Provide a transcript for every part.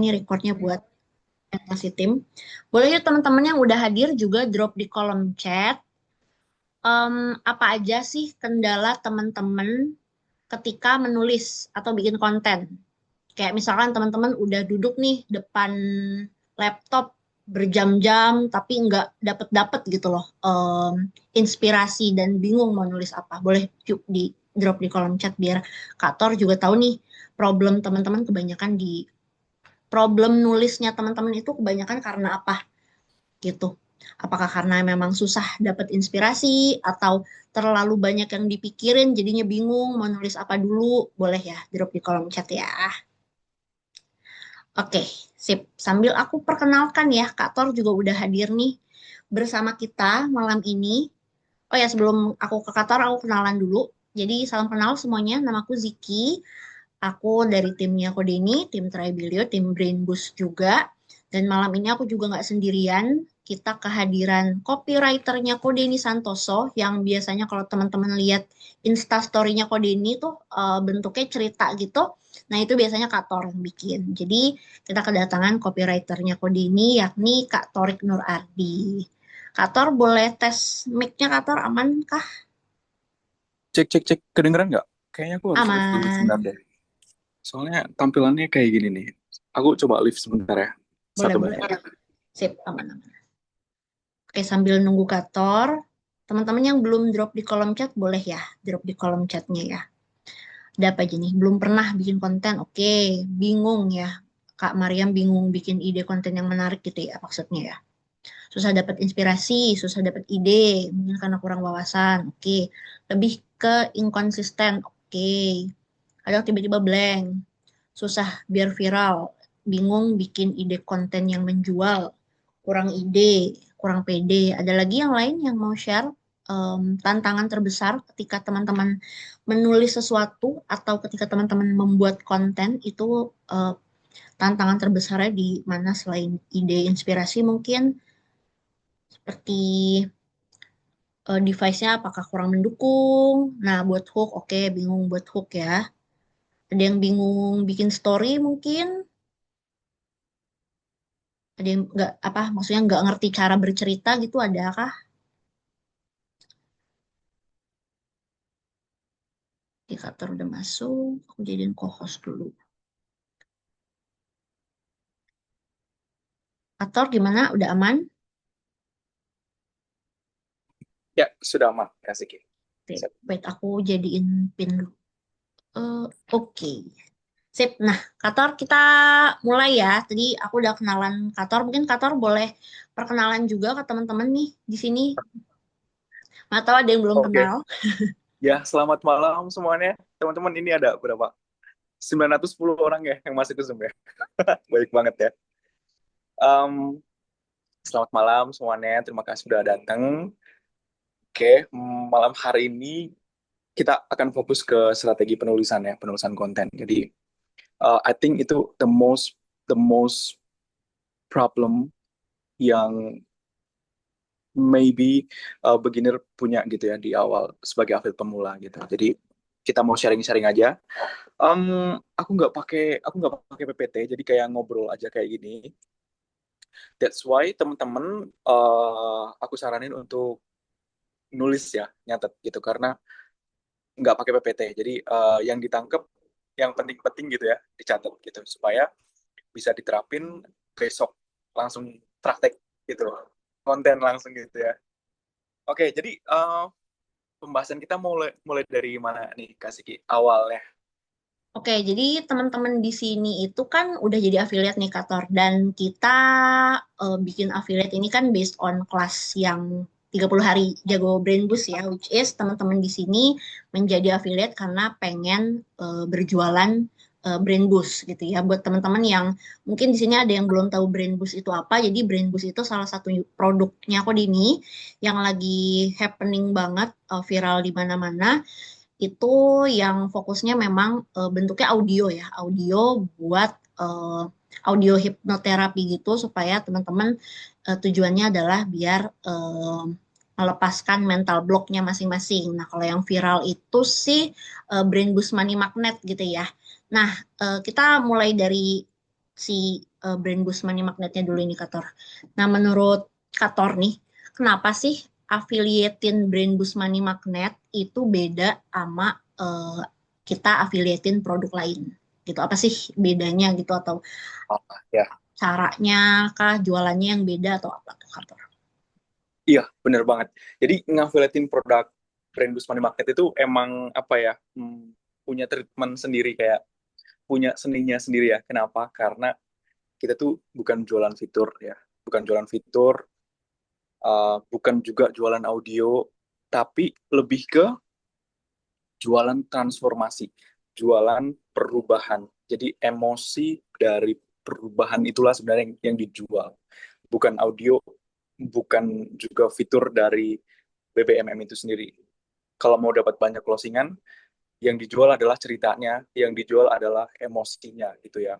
nih recordnya buat presentasi tim. Boleh yuk teman-teman yang udah hadir juga drop di kolom chat. Apa aja sih kendala teman-teman ketika menulis atau bikin konten? Kayak misalkan teman-teman udah duduk nih depan laptop berjam-jam tapi nggak dapet-dapet gitu loh inspirasi dan bingung mau nulis apa. Boleh yuk di drop di kolom chat biar Kak Tor juga tahu nih problem teman-teman kebanyakan di problem nulisnya teman-teman itu kebanyakan karena apa gitu. Apakah karena memang susah dapat inspirasi atau terlalu banyak yang dipikirin jadinya bingung mau nulis apa dulu? Boleh ya drop di kolom chat ya. Oke, sip. Sambil aku perkenalkan ya, Kak Tor juga udah hadir nih bersama kita malam ini. Oh ya, sebelum aku ke Kak Tor, aku kenalan dulu. Jadi salam kenal semuanya, namaku Ziki. Aku dari timnya Kodeni, tim Tribelio, tim Brain Boost juga. Dan malam ini aku juga nggak sendirian. Kita kehadiran copywriternya Kodeni Santoso, yang biasanya kalau teman-teman lihat Instastory-nya Kodeni tuh bentuknya cerita gitu. Nah itu biasanya Kak Tor yang bikin. Jadi kita kedatangan copywriternya Kodeni, yakni Kak Torik Nur Ardi. Kak Tor boleh tes mic-nya Kak Tor aman kah? Cek cek cek kedengeran nggak? Kayaknya aku harus lift dulu sebentar Aman. deh. Soalnya tampilannya kayak gini nih. Aku coba lift sebentar ya. Boleh, Satu boleh. menit. Sip, aman, aman. Oke, sambil nunggu kantor, teman-teman yang belum drop di kolom chat, boleh ya drop di kolom chatnya ya. Ada apa aja nih? Belum pernah bikin konten, oke. Bingung ya. Kak Mariam bingung bikin ide konten yang menarik gitu ya maksudnya ya. Susah dapat inspirasi, susah dapat ide, mungkin karena kurang wawasan, oke. Lebih ke inkonsisten, oke. Kadang tiba-tiba blank, susah biar viral, bingung bikin ide konten yang menjual, kurang ide, kurang pede. Ada lagi yang lain yang mau share tantangan terbesar ketika teman-teman menulis sesuatu atau ketika teman-teman membuat konten itu tantangan terbesarnya di mana selain ide inspirasi mungkin seperti device-nya apakah kurang mendukung. Nah, buat hook, oke, bingung buat hook ya. Ada yang bingung bikin story mungkin, ada yang nggak apa maksudnya nggak ngerti cara bercerita gitu ada kah? Indikator udah masuk, aku jadiin co-host dulu. Ator gimana? Udah aman? Ya, sudah aman. Kasih Ki. Oke, Sip. wait aku jadiin pin dulu. Oke. Sip. Nah, Kator kita mulai ya. Tadi aku udah kenalan Kator. Mungkin Kator boleh perkenalan juga ke teman-teman nih di sini. Atau ada yang belum Oke. kenal. Ya, selamat malam semuanya. Teman-teman, ini ada berapa? 910 orang ya yang masuk ke Zoom ya. Baik banget ya. Em, Selamat malam semuanya. Terima kasih sudah datang. Oke, malam hari ini kita akan fokus ke strategi penulisan ya, penulisan konten. Jadi, I think itu the most problem yang maybe beginner punya gitu ya di awal sebagai atlet pemula gitu. Jadi kita mau sharing-sharing aja. Em, aku nggak pakai PPT, jadi kayak ngobrol aja kayak gini. That's why teman-teman aku saranin untuk nulis ya, nyatet gitu karena nggak pakai PPT. Jadi yang ditangkep, yang penting-penting gitu ya, dicatat gitu supaya bisa diterapin besok langsung praktek gitu, konten langsung gitu ya. Oke, jadi pembahasan kita mulai mulai dari mana nih, Kak Siki? Awalnya. Oke, jadi teman-teman di sini itu kan udah jadi affiliate nih Kator dan kita bikin affiliate ini kan based on kelas yang 30 hari Jago Brain Boost ya, which is teman-teman di sini menjadi affiliate karena pengen berjualan Brain Boost gitu ya. Buat teman-teman yang mungkin di sini ada yang belum tahu Brain Boost itu apa, jadi Brain Boost itu salah satu produknya kok ini yang lagi happening banget, viral di mana-mana itu yang fokusnya memang bentuknya audio ya, audio buat eh, audio hipnoterapi gitu supaya teman-teman tujuannya adalah biar melepaskan mental blocknya masing-masing. Nah, kalau yang viral itu sih Brain Boost Money Magnet gitu ya. Nah, kita mulai dari si brand boost money magnetnya dulu ini Kator. Nah, menurut Kator nih, kenapa sih affiliatein brand boost money magnet itu beda sama kita affiliatein produk lain? Gitu. Apa sih bedanya gitu atau Ah, ya, caranya kah jualannya yang beda atau apa tuh Kator? iya, bener banget. Jadi ngafiliatin produk brand Boost Money Magnet itu emang apa ya, punya treatment sendiri, kayak punya seninya sendiri ya. Kenapa? Karena kita tuh bukan jualan fitur ya, bukan jualan fitur, bukan juga jualan audio, tapi lebih ke jualan transformasi, jualan perubahan. Jadi emosi dari perubahan itulah sebenarnya yang dijual, bukan audio, bukan juga fitur dari BBMM itu sendiri. Kalau mau dapat banyak closingan, yang dijual adalah ceritanya, yang dijual adalah emosinya gitu ya.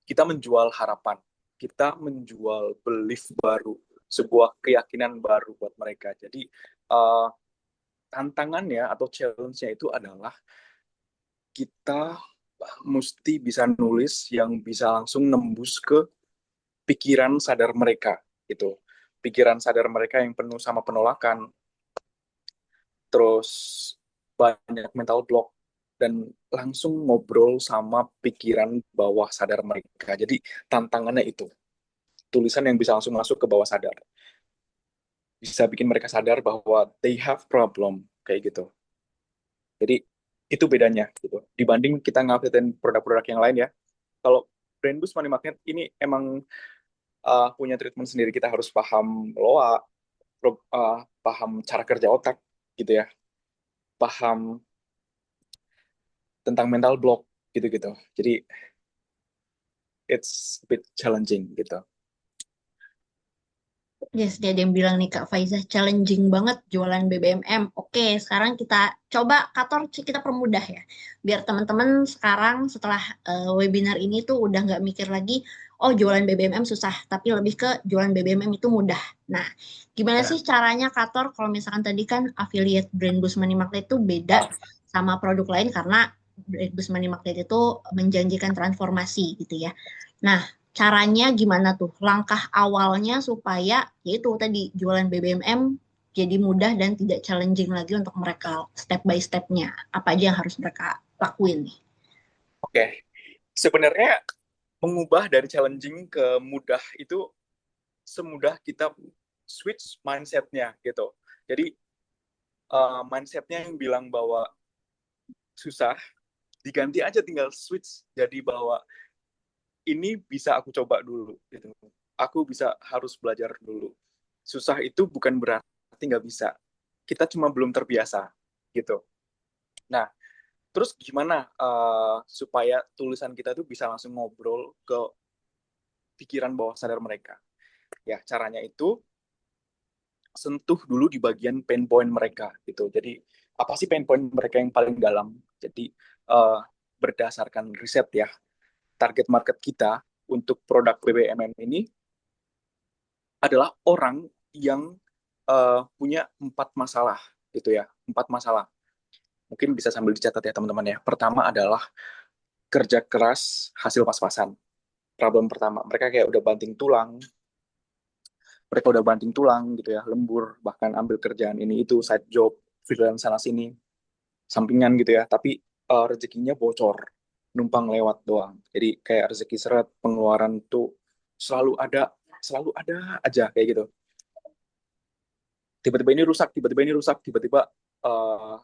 Kita menjual harapan, kita menjual belief baru, sebuah keyakinan baru buat mereka. Jadi uh, tantangannya atau challenge-nya itu adalah kita mesti bisa nulis yang bisa langsung nembus ke pikiran sadar mereka gitu. Pikiran sadar mereka yang penuh sama penolakan, terus banyak mental block, dan langsung ngobrol sama pikiran bawah sadar mereka. Jadi tantangannya itu, tulisan yang bisa langsung masuk ke bawah sadar. Bisa bikin mereka sadar bahwa they have problem, kayak gitu. Jadi itu bedanya gitu. Dibanding kita ngupdatein produk-produk yang lain ya. Kalau Brand Boost Money Magnet ini emang punya treatment sendiri. Kita harus paham loa, paham cara kerja otak gitu ya, paham tentang mental block gitu-gitu. Jadi it's a bit challenging gitu. Yes, dia ada yang bilang nih Kak Faiza, challenging banget jualan BBMM. Oke, sekarang kita coba Kator kita permudah ya. Biar teman-teman sekarang setelah webinar ini tuh udah nggak mikir lagi, oh jualan BBMM susah, tapi lebih ke jualan BBMM itu mudah. Nah, gimana sih Ya. caranya Kator kalau misalkan tadi kan affiliate Brand Boost Money Magnet itu beda sama produk lain karena Brand Boost Money Magnet itu menjanjikan transformasi gitu ya. Nah, caranya gimana tuh? Langkah awalnya supaya yaitu tadi jualan BBMM jadi mudah dan tidak challenging lagi untuk mereka step by stepnya. Apa aja yang harus mereka lakuin nih? Oke, sebenarnya mengubah dari challenging ke mudah itu semudah kita switch mindsetnya gitu. Jadi mindsetnya yang bilang bahwa susah, diganti aja, tinggal switch jadi bahwa ini bisa aku coba dulu gitu. Aku bisa harus belajar dulu. Susah itu bukan berarti nggak bisa. Kita cuma belum terbiasa gitu. Nah, terus gimana supaya tulisan kita tuh bisa langsung ngobrol ke pikiran bawah sadar mereka? Ya, caranya itu sentuh dulu di bagian pain point mereka gitu. Jadi apa sih pain point mereka yang paling dalam? Jadi uh, berdasarkan riset ya, target market kita untuk produk BBMM ini adalah orang yang punya 4 masalah gitu ya, 4 masalah. Mungkin bisa sambil dicatat ya teman-teman ya. Pertama adalah kerja keras hasil pas-pasan. Problem pertama, mereka kayak udah banting tulang, mereka udah banting tulang gitu ya, lembur, bahkan ambil kerjaan ini itu, side job, freelance sana sini, sampingan gitu ya, tapi rezekinya bocor, numpang lewat doang. Jadi kayak rezeki seret, pengeluaran tuh selalu ada aja kayak gitu. Tiba-tiba ini rusak, tiba-tiba ini rusak, tiba-tiba uh,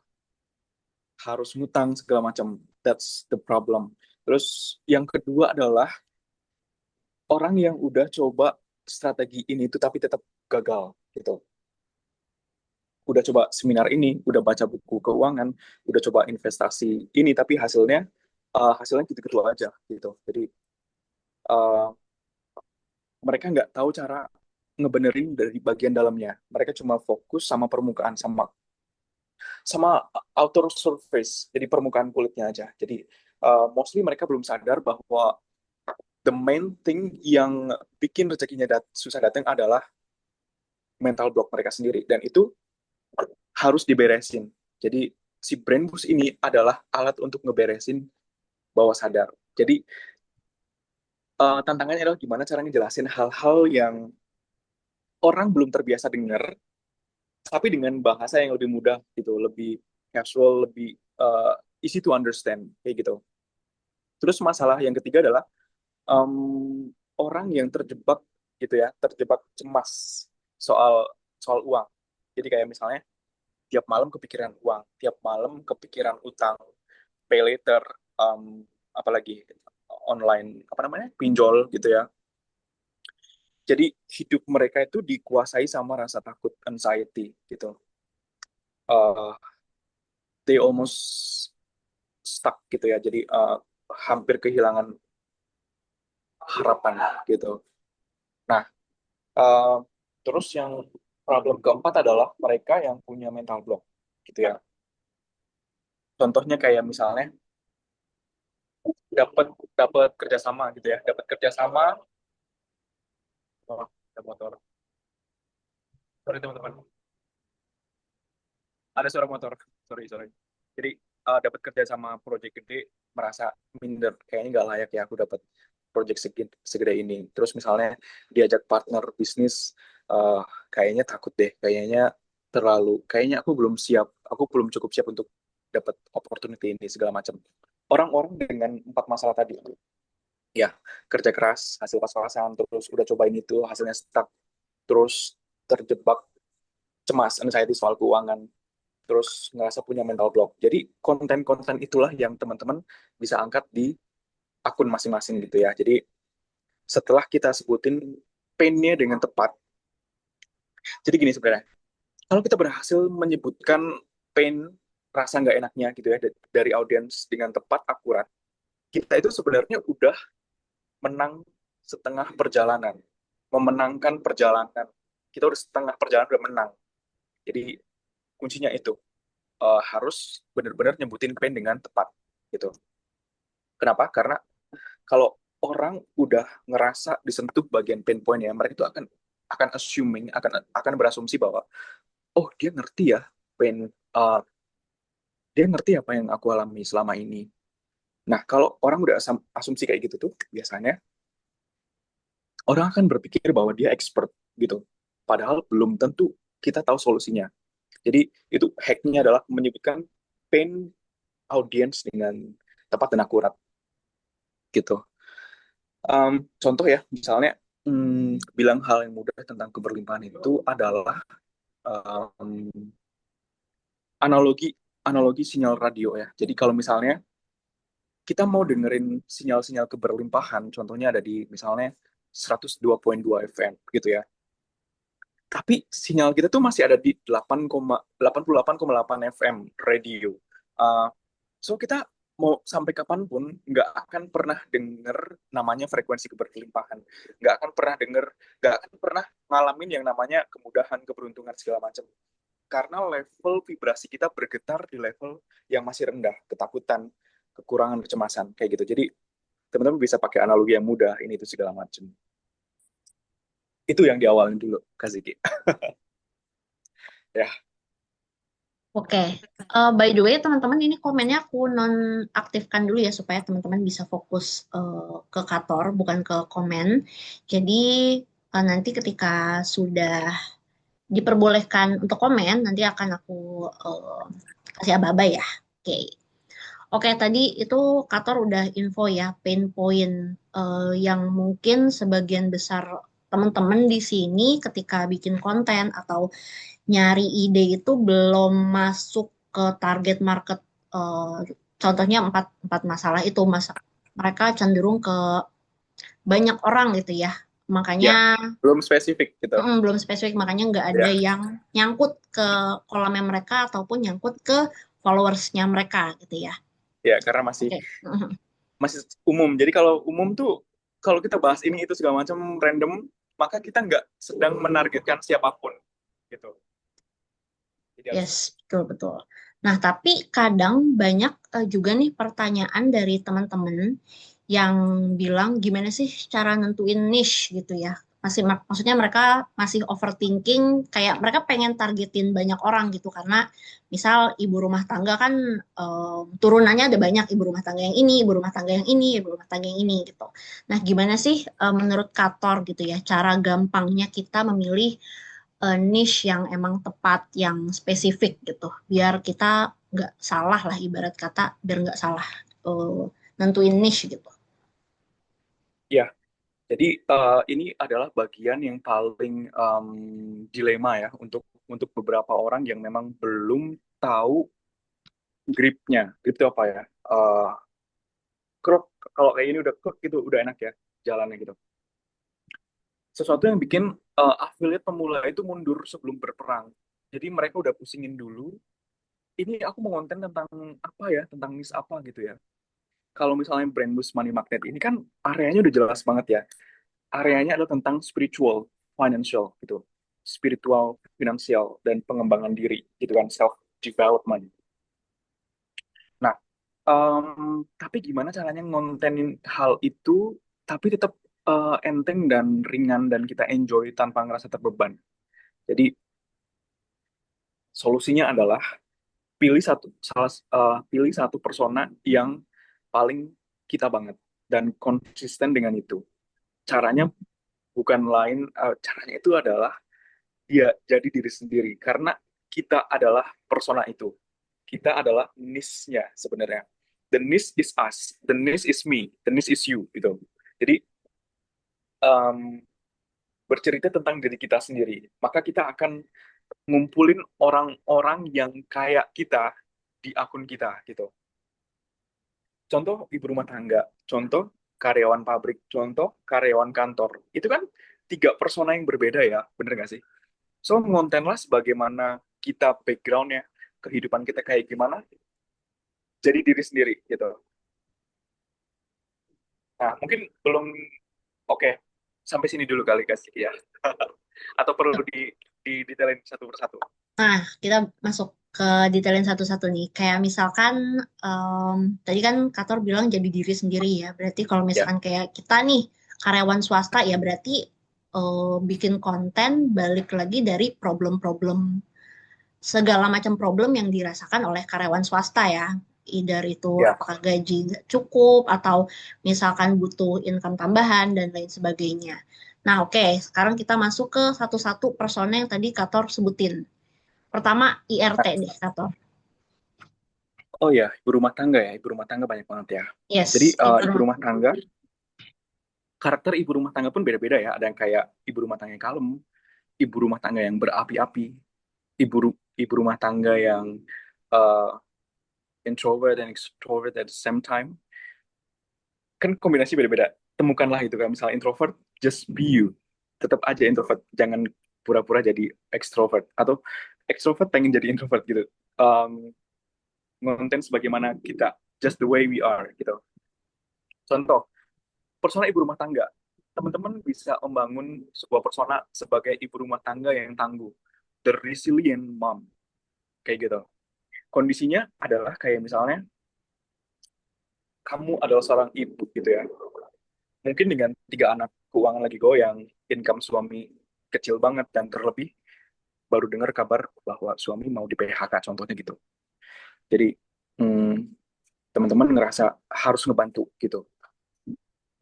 harus ngutang segala macam. That's the problem. Terus yang kedua adalah orang yang udah coba strategi ini tuh tapi tetap gagal gitu. Udah coba seminar ini, udah baca buku keuangan, udah coba investasi ini tapi hasilnya gitu-gitu aja gitu. Jadi uh, mereka nggak tahu cara ngebenerin dari bagian dalamnya. Mereka cuma fokus sama permukaan, sama sama outer surface, jadi permukaan kulitnya aja. Jadi mostly mereka belum sadar bahwa the main thing yang bikin rezekinya susah datang adalah mental block mereka sendiri, dan itu harus diberesin. Jadi si brain boost ini adalah alat untuk ngeberesin bawah sadar. Jadi tantangannya adalah gimana cara ngejelasin hal-hal yang orang belum terbiasa dengar, tapi dengan bahasa yang lebih mudah gitu, lebih casual, lebih easy to understand kayak gitu. Terus masalah yang ketiga adalah orang yang terjebak gitu ya, terjebak cemas soal soal uang. Jadi kayak misalnya tiap malam kepikiran uang, tiap malam kepikiran utang, pay later, apalagi online apa namanya pinjol gitu ya. Jadi hidup mereka itu dikuasai sama rasa takut, anxiety gitu. Uh, they almost stuck gitu ya. Jadi hampir kehilangan harapan gitu. Nah, uh, terus yang problem keempat adalah mereka yang punya mental block gitu ya. Contohnya kayak misalnya dapat dapat kerjasama gitu ya, dapat kerjasama. Oh, ada motor. Sorry teman-teman, ada suara motor. Sorry sorry. Jadi dapat kerja sama project gede, merasa minder, kayaknya nggak layak ya aku dapat project segede ini. Terus misalnya diajak partner bisnis, eh, kayaknya takut deh, kayaknya aku belum cukup siap untuk dapat opportunity ini segala macam. Orang-orang dengan empat masalah tadi, ya kerja keras, hasil pas-pasan, terus udah cobain itu, hasilnya stuck, terus terjebak cemas, anxiety soal keuangan, terus ngerasa punya mental block. Jadi konten-konten itulah yang teman-teman bisa angkat di akun masing-masing gitu ya. Jadi setelah kita sebutin pain-nya dengan tepat, jadi gini sebenarnya, kalau kita berhasil menyebutkan pain, rasa nggak enaknya gitu ya dari audiens dengan tepat, akurat, kita itu sebenarnya udah menang setengah perjalanan, memenangkan perjalanan. Kita udah setengah perjalanan udah menang. Jadi kuncinya itu harus benar-benar nyebutin pain dengan tepat gitu. Kenapa? Karena kalau orang udah ngerasa disentuh bagian pain point ya, mereka itu akan assuming, akan berasumsi bahwa oh dia ngerti ya pain, uh, dia ngerti apa yang aku alami selama ini. Nah, kalau orang udah asumsi kayak gitu tuh, biasanya orang akan berpikir bahwa dia expert gitu. Padahal belum tentu kita tahu solusinya. Jadi itu hacknya adalah menyebutkan pain audience dengan tepat dan akurat gitu. Contoh ya, misalnya bilang hal yang mudah tentang keberlimpahan itu adalah um, analogi analogi sinyal radio ya. Jadi kalau misalnya kita mau dengerin sinyal-sinyal keberlimpahan, contohnya ada di misalnya 102,2 FM gitu ya. Tapi sinyal kita tuh masih ada di 88,8 FM radio. Uh, so kita mau sampai kapanpun nggak akan pernah denger namanya frekuensi keberlimpahan, nggak akan pernah denger, nggak akan pernah ngalamin yang namanya kemudahan, keberuntungan segala macam. Karena level vibrasi kita bergetar di level yang masih rendah, ketakutan, kekurangan, kecemasan kayak gitu. Jadi teman-teman bisa pakai analogi yang mudah, ini itu segala macam. Itu yang diawalin dulu, Kak Ziki. Ya, Oke, by the way teman-teman ini komennya aku nonaktifkan dulu ya supaya teman-teman bisa fokus ke kantor bukan ke komen. Jadi nanti ketika sudah diperbolehkan untuk komen nanti akan aku eh, kasih aba-aba ya. Oke. Oke, tadi itu Kator udah info ya, pain point yang mungkin sebagian besar teman-teman di sini ketika bikin konten atau nyari ide itu belum masuk ke target market. eh, Contohnya empat masalah itu, mereka cenderung ke banyak orang gitu ya. Makanya ya, belum spesifik gitu. belum spesifik, makanya nggak ada Ya, yang nyangkut ke kolamnya mereka ataupun nyangkut ke followersnya mereka gitu ya. ya karena masih Oke. masih umum. Jadi kalau umum tuh kalau kita bahas ini itu segala macam random, maka kita nggak sedang menargetkan siapapun gitu. Jadi harus Yes, betul betul. Nah, tapi kadang banyak juga nih pertanyaan dari teman-teman yang bilang gimana sih cara nentuin niche gitu ya. maksudnya mereka masih overthinking, kayak mereka pengen targetin banyak orang gitu karena misal ibu rumah tangga kan turunannya ada banyak, ibu rumah tangga yang ini, ibu rumah tangga yang ini, ibu rumah tangga yang ini gitu. Nah, gimana sih menurut Kator gitu ya cara gampangnya kita memilih niche yang emang tepat, yang spesifik gitu, biar kita nggak salah lah, ibarat kata biar nggak salah eh, nentuin niche gitu. Ya, jadi ini adalah bagian yang paling dilema ya untuk beberapa orang yang memang belum tahu gripnya. Grip itu apa ya? Krok, kalau kayak ini udah krok gitu, udah enak ya jalannya gitu. Sesuatu yang bikin affiliate pemula itu mundur sebelum berperang. Jadi mereka udah pusingin dulu, ini aku mau konten tentang apa ya, tentang niche apa gitu ya. Kalau misalnya brand boost money magnet ini kan areanya udah jelas banget ya. Areanya adalah tentang spiritual, financial gitu. Spiritual, finansial, dan pengembangan diri gitu kan, self development. Nah, tapi gimana caranya ngontenin hal itu tapi tetap enteng dan ringan dan kita enjoy tanpa ngerasa terbeban. Jadi solusinya adalah pilih satu persona yang paling kita banget dan konsisten dengan itu. Caranya bukan lain, caranya itu adalah dia jadi diri sendiri karena kita adalah persona itu. Kita adalah niche-nya sebenarnya. The niche is us, the niche is me, the niche is you gitu. Jadi um, bercerita tentang diri kita sendiri, maka kita akan ngumpulin orang-orang yang kayak kita di akun kita gitu. Contoh ibu rumah tangga, contoh karyawan pabrik, contoh karyawan kantor. Itu kan tiga persona yang berbeda ya, bener nggak sih? So, ngontenlah sebagaimana kita backgroundnya, kehidupan kita kayak gimana, jadi diri sendiri gitu. Nah, mungkin belum oke, sampai sini dulu kali kasih ya. Atau perlu detailin satu persatu. Nah, kita masuk ke detailin satu-satu nih. Kayak misalkan tadi kan Kator bilang jadi diri sendiri ya. Berarti kalau Ya, misalkan kayak kita nih karyawan swasta ya berarti bikin konten balik lagi dari problem-problem, segala macam problem yang dirasakan oleh karyawan swasta ya. Either itu ya. apakah gaji nggak cukup atau misalkan butuh income tambahan dan lain sebagainya. Nah, oke, sekarang kita masuk ke satu-satu persona yang tadi Kator sebutin. Pertama IRT nih, Kator. Oh ya, ibu rumah tangga ya, ibu rumah tangga banyak banget ya. Jadi Yes, ibu ibu rumah rumah tangga. tangga, karakter ibu rumah tangga pun beda-beda ya. Ada yang kayak ibu rumah tangga yang kalem, ibu rumah tangga yang berapi-api, ibu rumah tangga yang uh, introvert dan extrovert at the same time. Kan kombinasi beda-beda. Temukanlah itu kan, misalnya introvert, just be you. Tetap aja introvert, jangan pura-pura jadi extrovert atau extrovert pengen jadi introvert gitu. Um, Ngonten sebagaimana kita, just the way we are gitu. Contoh, persona ibu rumah tangga. Teman-teman bisa membangun sebuah persona sebagai ibu rumah tangga yang tangguh, the resilient mom, kayak gitu. Kondisinya adalah kayak misalnya kamu adalah seorang ibu gitu ya. Mungkin dengan tiga anak, keuangan lagi goyang, income suami kecil banget dan terlebih baru dengar kabar bahwa suami mau di PHK contohnya gitu. Jadi hmm, teman-teman ngerasa harus ngebantu gitu.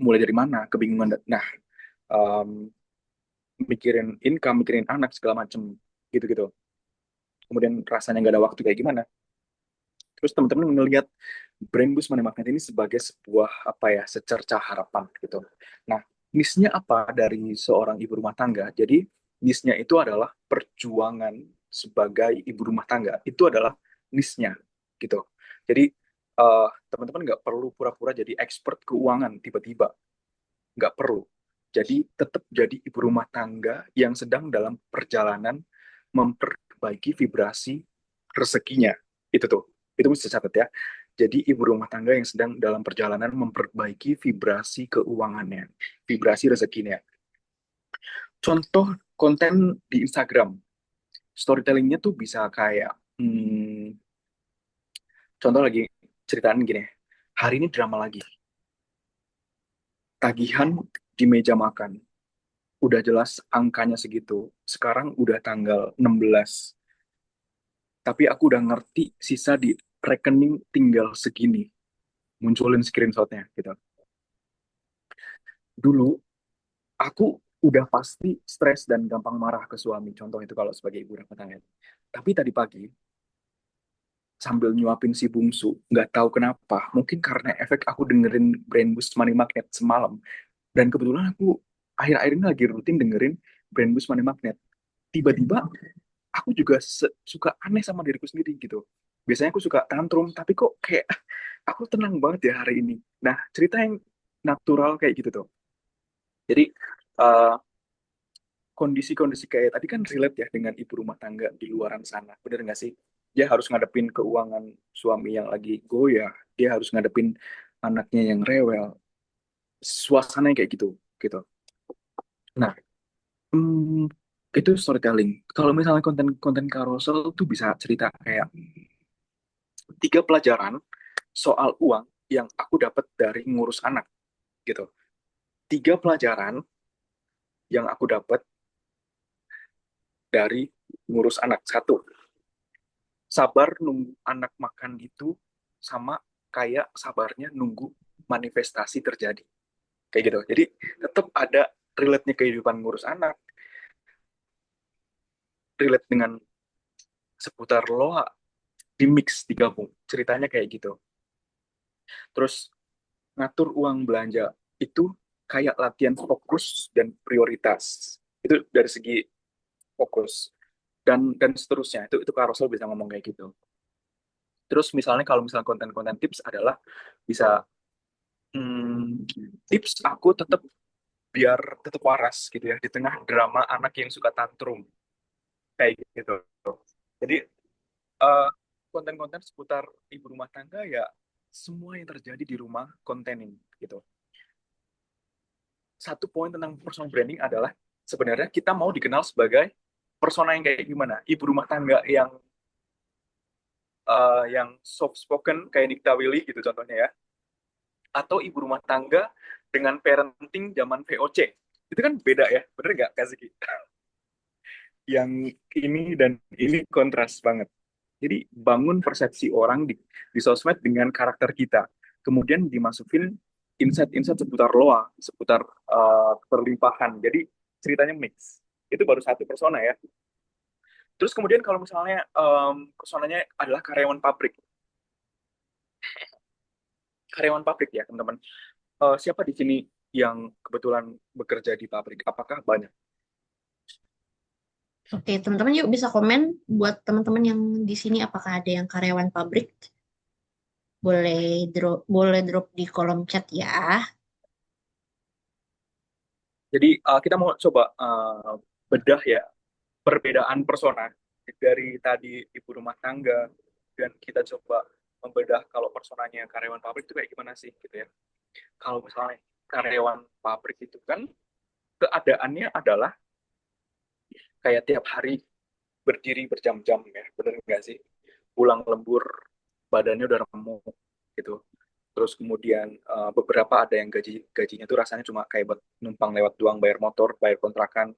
Mulai dari mana? Kebingungan. Nah, um, mikirin income, mikirin anak segala macem gitu-gitu. Kemudian rasanya nggak ada waktu kayak gimana? Terus teman-teman ngelihat Brain Boost Money Magnet ini sebagai sebuah apa ya, secercah harapan gitu. Nah, niche-nya apa dari seorang ibu rumah tangga? Jadi niche-nya itu adalah perjuangan sebagai ibu rumah tangga. Itu adalah niche-nya gitu. Jadi teman-teman nggak perlu pura-pura jadi expert keuangan tiba-tiba, nggak perlu. Jadi tetap jadi ibu rumah tangga yang sedang dalam perjalanan memperbaiki vibrasi rezekinya. Itu tuh, itu mesti catat ya. Jadi ibu rumah tangga yang sedang dalam perjalanan memperbaiki vibrasi keuangannya, vibrasi rezekinya. Contoh konten di Instagram, storytellingnya tuh bisa kayak, contoh lagi ceritaan gini, hari ini drama lagi, tagihan di meja makan, udah jelas angkanya segitu. Sekarang udah tanggal 16. Tapi aku udah ngerti sisa di rekening tinggal segini. Munculin screenshotnya gitu. Dulu aku udah pasti stres dan gampang marah ke suami. Contoh itu kalau sebagai ibu rumah tangga. Tapi tadi pagi sambil nyuapin si bungsu, nggak tahu kenapa. Mungkin karena efek aku dengerin Brain Boost Money Magnet semalam. Dan kebetulan aku akhir-akhir ini lagi rutin dengerin Brain Boost Money Magnet. Tiba-tiba aku juga suka aneh sama diriku sendiri gitu. Biasanya aku suka tantrum, tapi kok kayak aku tenang banget ya hari ini. Nah, cerita yang natural kayak gitu tuh. Jadi eh, kondisi-kondisi kayak tadi kan relate ya dengan ibu rumah tangga di luaran sana. Bener nggak sih? Dia harus ngadepin keuangan suami yang lagi goyah. Dia harus ngadepin anaknya yang rewel. Suasananya kayak gitu, gitu. Nah, hmm, itu storytelling. Kalau misalnya konten-konten carousel tuh bisa cerita kayak 3 pelajaran soal uang yang aku dapat dari ngurus anak gitu. 3 pelajaran yang aku dapat dari ngurus anak. Satu, sabar nunggu anak makan itu sama kayak sabarnya nunggu manifestasi terjadi. Kayak gitu. Jadi tetap ada relate-nya kehidupan ngurus anak, relate dengan seputar loa, di mix, digabung. Ceritanya kayak gitu. Terus ngatur uang belanja itu kayak latihan fokus dan prioritas. Itu dari segi fokus. Dan seterusnya. Itu carousel bisa ngomong kayak gitu. Terus misalnya kalau misalnya konten-konten tips adalah bisa tips aku tetap biar tetap waras gitu ya di tengah drama anak yang suka tantrum kayak gitu. Jadi eh, konten-konten seputar ibu rumah tangga ya semua yang terjadi di rumah kontenin gitu. Satu poin tentang personal branding adalah sebenarnya kita mau dikenal sebagai persona yang kayak gimana? Ibu rumah tangga yang soft spoken kayak Nikta Willy gitu contohnya ya, atau ibu rumah tangga dengan parenting zaman VOC. Itu kan beda ya, bener nggak Kak Ziki? Yang ini dan ini kontras banget. Jadi bangun persepsi orang di sosmed dengan karakter kita. Kemudian dimasukin insight-insight seputar loa, seputar perlimpahan. Jadi ceritanya mix. Itu baru satu persona ya. Terus kemudian kalau misalnya personanya adalah karyawan pabrik. Karyawan pabrik ya teman-teman. Siapa di sini yang kebetulan bekerja di pabrik? Apakah banyak? Oke, teman-teman yuk bisa komen buat teman-teman yang di sini apakah ada yang karyawan pabrik? Boleh drop di kolom chat ya. Jadi kita mau coba bedah ya perbedaan persona dari tadi ibu rumah tangga dan kita coba membedah kalau personanya karyawan pabrik itu kayak gimana sih gitu ya. Kalau misalnya karyawan pabrik itu kan keadaannya adalah kayak tiap hari berdiri berjam-jam ya, bener nggak sih? Pulang lembur, badannya udah remuk gitu. Terus kemudian beberapa ada yang gajinya tuh rasanya cuma kayak buat numpang lewat doang, bayar motor, bayar kontrakan,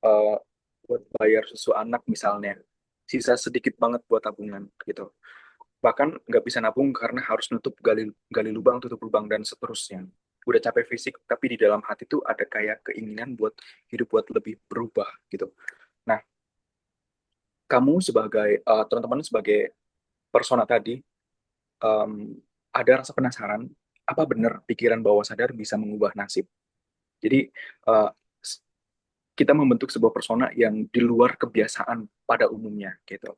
eh, buat bayar susu anak misalnya. Sisa sedikit banget buat tabungan gitu. Bahkan nggak bisa nabung karena harus nutup gali gali lubang, tutup lubang dan seterusnya. Udah capek fisik, tapi di dalam hati tuh ada kayak keinginan buat hidup buat lebih berubah gitu. Nah, kamu sebagai teman-teman sebagai persona tadi em, ada rasa penasaran apa benar pikiran bawah sadar bisa mengubah nasib. Jadi eh, kita membentuk sebuah persona yang di luar kebiasaan pada umumnya gitu.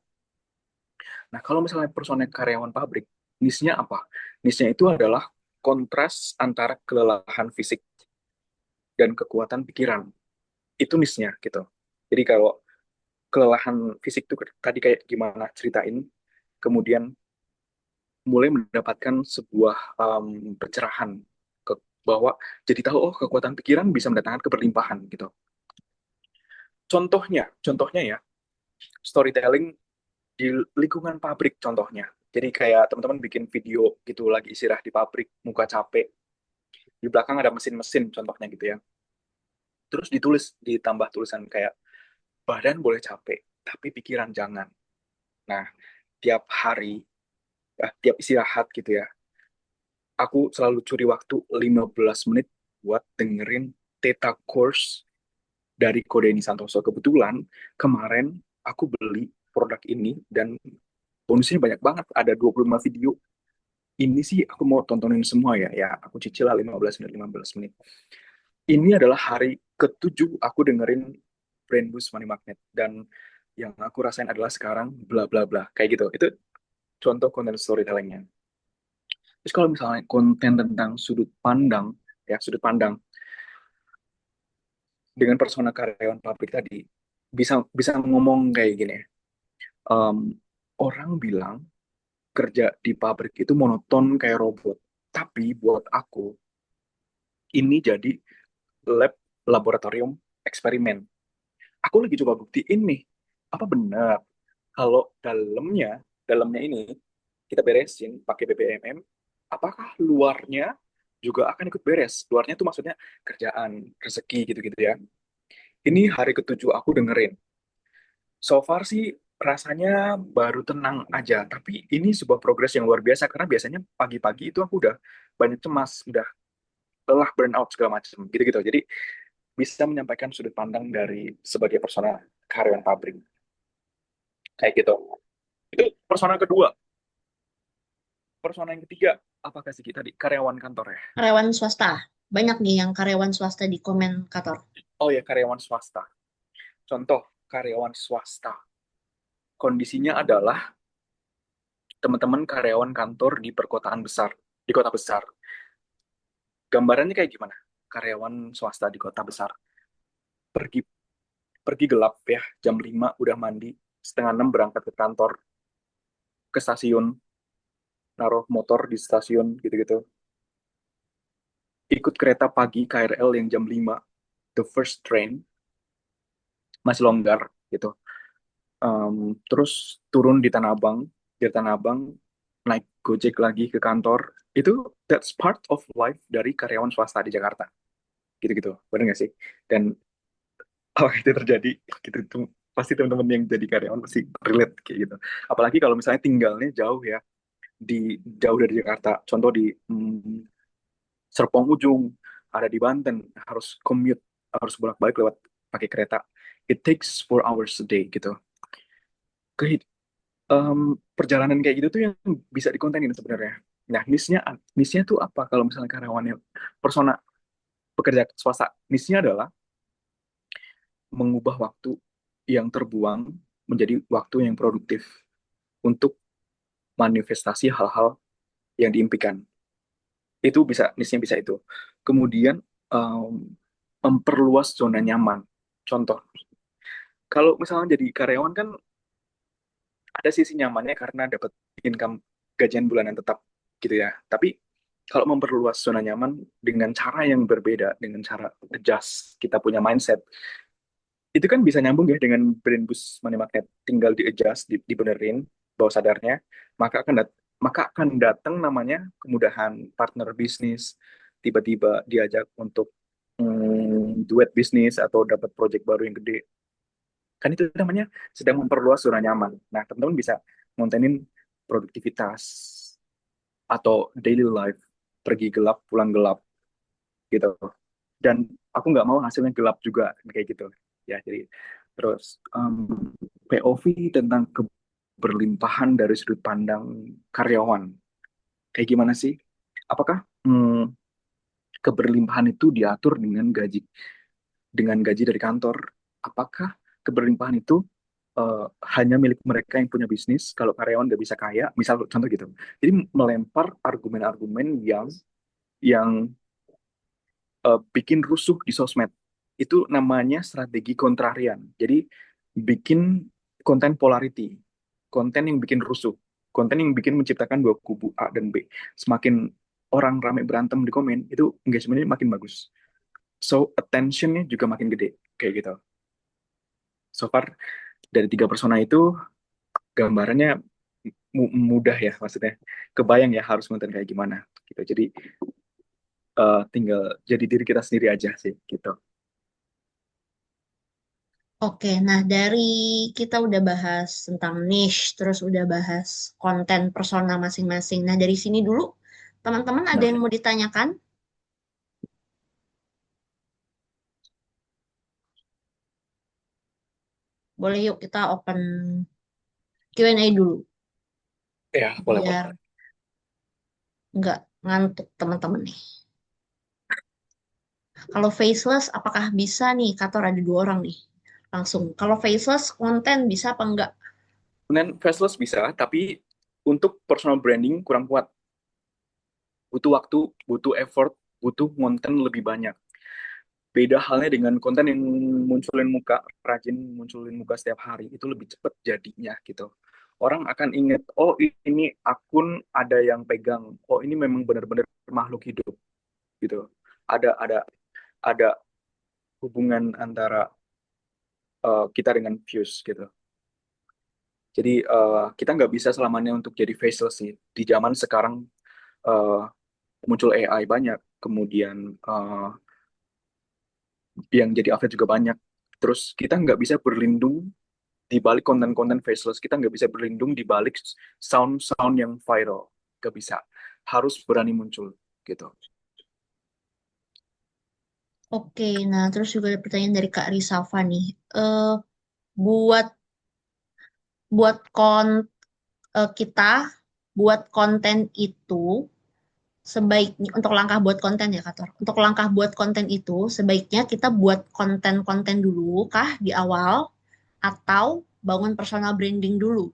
Nah, kalau misalnya persona karyawan pabrik, niche-nya apa? Niche-nya itu adalah kontras antara kelelahan fisik dan kekuatan pikiran. Itu niche-nya gitu. Jadi kalau kelelahan fisik itu tadi kayak gimana ceritain, kemudian mulai mendapatkan sebuah pencerahan ke bahwa jadi tahu oh kekuatan pikiran bisa mendatangkan keberlimpahan gitu. Contohnya ya, storytelling di lingkungan pabrik contohnya. Jadi kayak teman-teman bikin video gitu lagi istirahat di pabrik, muka capek, di belakang ada mesin-mesin contohnya gitu ya. Terus ditulis, ditambah tulisan kayak badan boleh capek, tapi pikiran jangan. Nah, tiap hari, tiap istirahat gitu ya, aku selalu curi waktu 15 menit buat dengerin Theta Course dari Kodeni Santoso. Kebetulan kemarin aku beli produk ini dan bonusnya banyak banget, ada 25 video. Ini sih aku mau tontonin semua ya, ya aku cicil lah 15 menit, 15 menit. Ini adalah hari ketujuh aku dengerin Brain Boost Money Magnet, dan yang aku rasain adalah sekarang bla bla bla kayak gitu. Itu contoh konten storytellingnya. Terus kalau misalnya konten tentang sudut pandang, ya sudut pandang dengan persona karyawan pabrik tadi, bisa bisa ngomong kayak gini. em, Orang bilang kerja di pabrik itu monoton kayak robot. Tapi buat aku, ini jadi lab, laboratorium eksperimen. Aku lagi coba buktiin nih, apa benar kalau dalamnya ini kita beresin pakai BBMM, apakah luarnya juga akan ikut beres? Luarnya itu maksudnya kerjaan, rezeki gitu-gitu ya. Ini hari ketujuh aku dengerin. So far sih rasanya baru tenang aja, tapi ini sebuah progres yang luar biasa karena biasanya pagi-pagi itu aku udah banyak cemas, udah lelah, burnout segala macam gitu-gitu. Jadi bisa menyampaikan sudut pandang dari sebagai persona karyawan pabrik kayak gitu. Itu persona kedua. Persona yang ketiga, apakah sih tadi karyawan kantor ya? Karyawan swasta. Banyak nih yang karyawan swasta di komen kantor. Oh ya, karyawan swasta. Contoh karyawan swasta. Kondisinya adalah teman-teman karyawan kantor di perkotaan besar, di kota besar. Gambarannya kayak gimana? Karyawan swasta di kota besar. Pergi pergi gelap ya, jam 5 udah mandi, setengah 6 berangkat ke kantor, ke stasiun, naruh motor di stasiun gitu-gitu. Ikut kereta pagi KRL yang jam 5, the first train, masih longgar gitu. Terus turun di Tanah Abang, dari Tanah Abang naik Gojek lagi ke kantor. Itu that's part of life dari karyawan swasta di Jakarta. Gitu-gitu, benar nggak sih? Dan kalau itu terjadi, gitu tuh pasti teman-teman yang jadi karyawan pasti relate kayak gitu. Apalagi kalau misalnya tinggalnya jauh ya, di jauh dari Jakarta. Contoh di Serpong Ujung, ada di Banten, harus commute, harus bolak-balik lewat pakai kereta. It takes 4 hours a day gitu. Ke perjalanan kayak gitu tuh yang bisa dikontenin sebenarnya. Nah, niche-nya tuh apa kalau misalnya karyawannya persona pekerja swasta? Niche-nya adalah mengubah waktu yang terbuang menjadi waktu yang produktif untuk manifestasi hal-hal yang diimpikan. Itu bisa, niche-nya bisa itu. Kemudian memperluas zona nyaman. Contoh, kalau misalnya jadi karyawan kan ada sisi nyamannya karena dapat income gajian bulanan tetap gitu ya. Tapi kalau memperluas zona nyaman dengan cara yang berbeda, dengan cara adjust kita punya mindset, itu kan bisa nyambung ya dengan brain boost money magnet. Tinggal di adjust, dibenerin bawah sadarnya, maka akan datang namanya kemudahan partner bisnis, tiba-tiba diajak untuk duet bisnis atau dapat project baru yang gede. Kan itu namanya sedang memperluas zona nyaman. Nah, teman-teman bisa ngontenin produktivitas atau daily life, pergi gelap, pulang gelap gitu. Dan aku nggak mau hasilnya gelap juga kayak gitu. Ya, jadi terus POV tentang keberlimpahan dari sudut pandang karyawan. Kayak gimana sih? Apakah keberlimpahan itu diatur dengan gaji dari kantor? Apakah keberlimpahan itu hanya milik mereka yang punya bisnis, kalau karyawan nggak bisa kaya, misal contoh gitu. Jadi melempar argumen-argumen yang bikin rusuh di sosmed. Itu namanya strategi kontrarian. Jadi bikin konten polarity, konten yang bikin rusuh, konten yang bikin menciptakan dua kubu A dan B. Semakin orang ramai berantem di komen, itu engagementnya makin bagus. So attentionnya juga makin gede, kayak gitu. So far dari tiga persona itu gambarannya mudah ya, maksudnya kebayang ya harus konten kayak gimana gitu. Jadi tinggal jadi diri kita sendiri aja sih gitu. Oke, nah dari kita udah bahas tentang niche, terus udah bahas konten persona masing-masing. Nah dari sini dulu, teman-teman ada Nah, yang mau ditanyakan? Boleh yuk kita open Q&A dulu, ya boleh boleh. biar nggak ngantuk teman-teman nih. Kalau faceless, apakah bisa nih? Kantor ada dua orang nih. Langsung, kalau faceless konten bisa apa enggak? Kemudian faceless bisa, tapi untuk personal branding kurang kuat. Butuh waktu, butuh effort, butuh konten lebih banyak. Beda halnya dengan konten yang munculin muka, rajin munculin muka setiap hari, itu lebih cepat jadinya gitu. Orang akan ingat, oh ini akun ada yang pegang, oh ini memang benar-benar makhluk hidup gitu. Ada ada hubungan antara kita dengan views gitu. Jadi kita nggak bisa selamanya untuk jadi faceless sih. Di zaman sekarang eh, muncul AI banyak, kemudian yang jadi atlet juga banyak. Terus kita nggak bisa berlindung di balik konten-konten faceless. Kita nggak bisa berlindung di balik sound-sound yang viral. Nggak bisa. Harus berani muncul gitu. Oke, nah terus juga ada pertanyaan dari Kak Risafa nih. Eh, buat buat kita buat konten itu sebaiknya untuk langkah buat konten ya Kator. Untuk langkah buat konten itu sebaiknya kita buat konten-konten dulu kah di awal atau bangun personal branding dulu?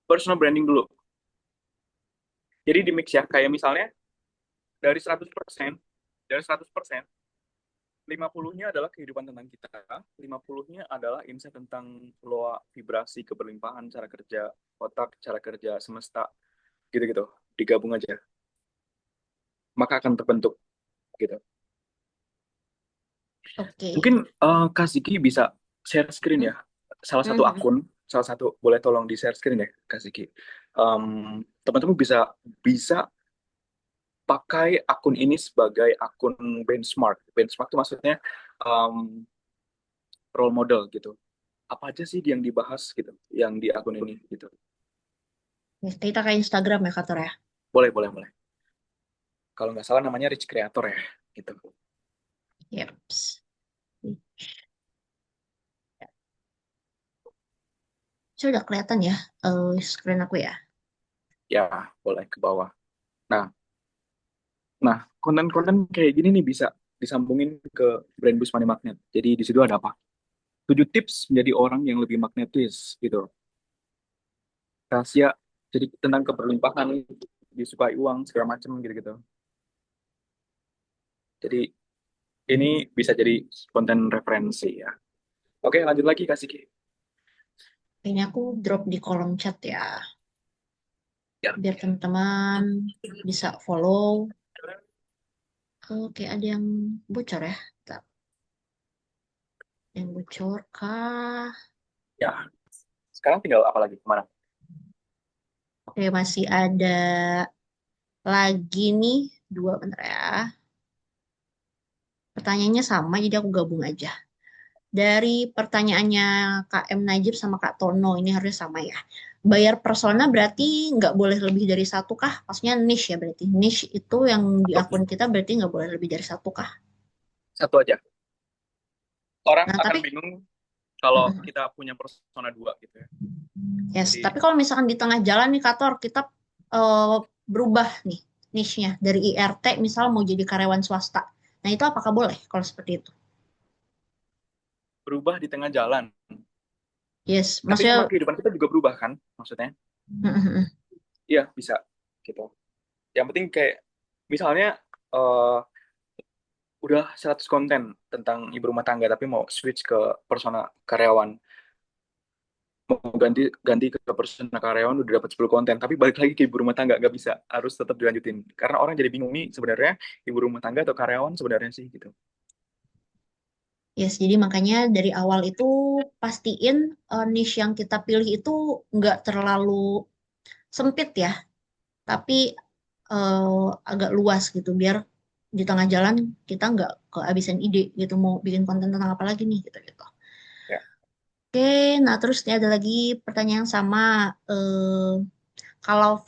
Personal branding dulu. Jadi di mix ya, kayak misalnya dari 100%, dari 100%, 50-nya adalah kehidupan tentang kita, 50-nya adalah insight tentang loa vibrasi, keberlimpahan, cara kerja otak, cara kerja semesta, gitu-gitu. Digabung aja. Maka akan terbentuk gitu. Oke. Mungkin Kak Ziki bisa share screen Hmm? ya. Salah satu Mhm. akun, salah satu boleh tolong di share screen ya Kak Ziki. Em, Teman-teman bisa bisa pakai akun ini sebagai akun benchmark. Benchmark itu maksudnya em, role model gitu. Apa aja sih yang dibahas gitu, yang di akun ini gitu. Ya, kita ke Instagram ya Kator ya. Boleh, boleh, boleh. Kalau nggak salah namanya Rich Creator ya, gitu. Yeps. Sudah kelihatan ya screen aku ya. Ya, boleh ke bawah. Nah, nah konten-konten kayak gini nih bisa disambungin ke Brand Boost Money Magnet. Jadi di situ ada apa? 7 tips menjadi orang yang lebih magnetis gitu. Rahasia jadi tentang keberlimpahan, disukai uang segala macam gitu-gitu. Jadi ini bisa jadi konten referensi ya. Oke, lanjut lagi Kak Siki. Ini aku drop di kolom chat ya, Ya. biar teman-teman bisa follow. Oke, ada yang bocor ya? Tak, yang bocor kah? Ya, sekarang tinggal apa lagi? Kemana? Oke, masih ada lagi nih dua bentar ya. Pertanyaannya sama, jadi aku gabung aja. Dari pertanyaannya Kak M. Najib sama Kak Tono, ini harusnya sama ya. Bayar persona berarti nggak boleh lebih dari satu kah? Maksudnya niche ya berarti. Niche itu yang di Satu, akun kita berarti nggak boleh lebih dari satu kah? satu aja. Orang Nah, akan tapi bingung kalau kita punya persona dua gitu ya. yes, Jadi tapi kalau misalkan di tengah jalan nih Kator, kita eh, berubah nih niche-nya dari IRT misal mau jadi karyawan swasta. Nah, itu apakah boleh kalau seperti itu? berubah di tengah jalan. Yes, Tapi cuma maksudnya kehidupan kita juga berubah kan, maksudnya? Iya, bisa gitu. Yang penting kayak misalnya eh, udah 100 konten tentang ibu rumah tangga tapi mau switch ke persona karyawan. Mau ganti ganti ke persona karyawan udah dapat 10 konten tapi balik lagi ke ibu rumah tangga nggak bisa. Harus tetap dilanjutin. Karena orang jadi bingung nih sebenarnya ibu rumah tangga atau karyawan sebenarnya sih gitu. yes, jadi makanya dari awal itu pastiin niche yang kita pilih itu nggak terlalu sempit ya, tapi agak luas gitu biar di tengah jalan kita nggak kehabisan ide gitu mau bikin konten tentang apa lagi nih gitu gitu. Ya. Oke, nah terus ini ada lagi pertanyaan sama kalau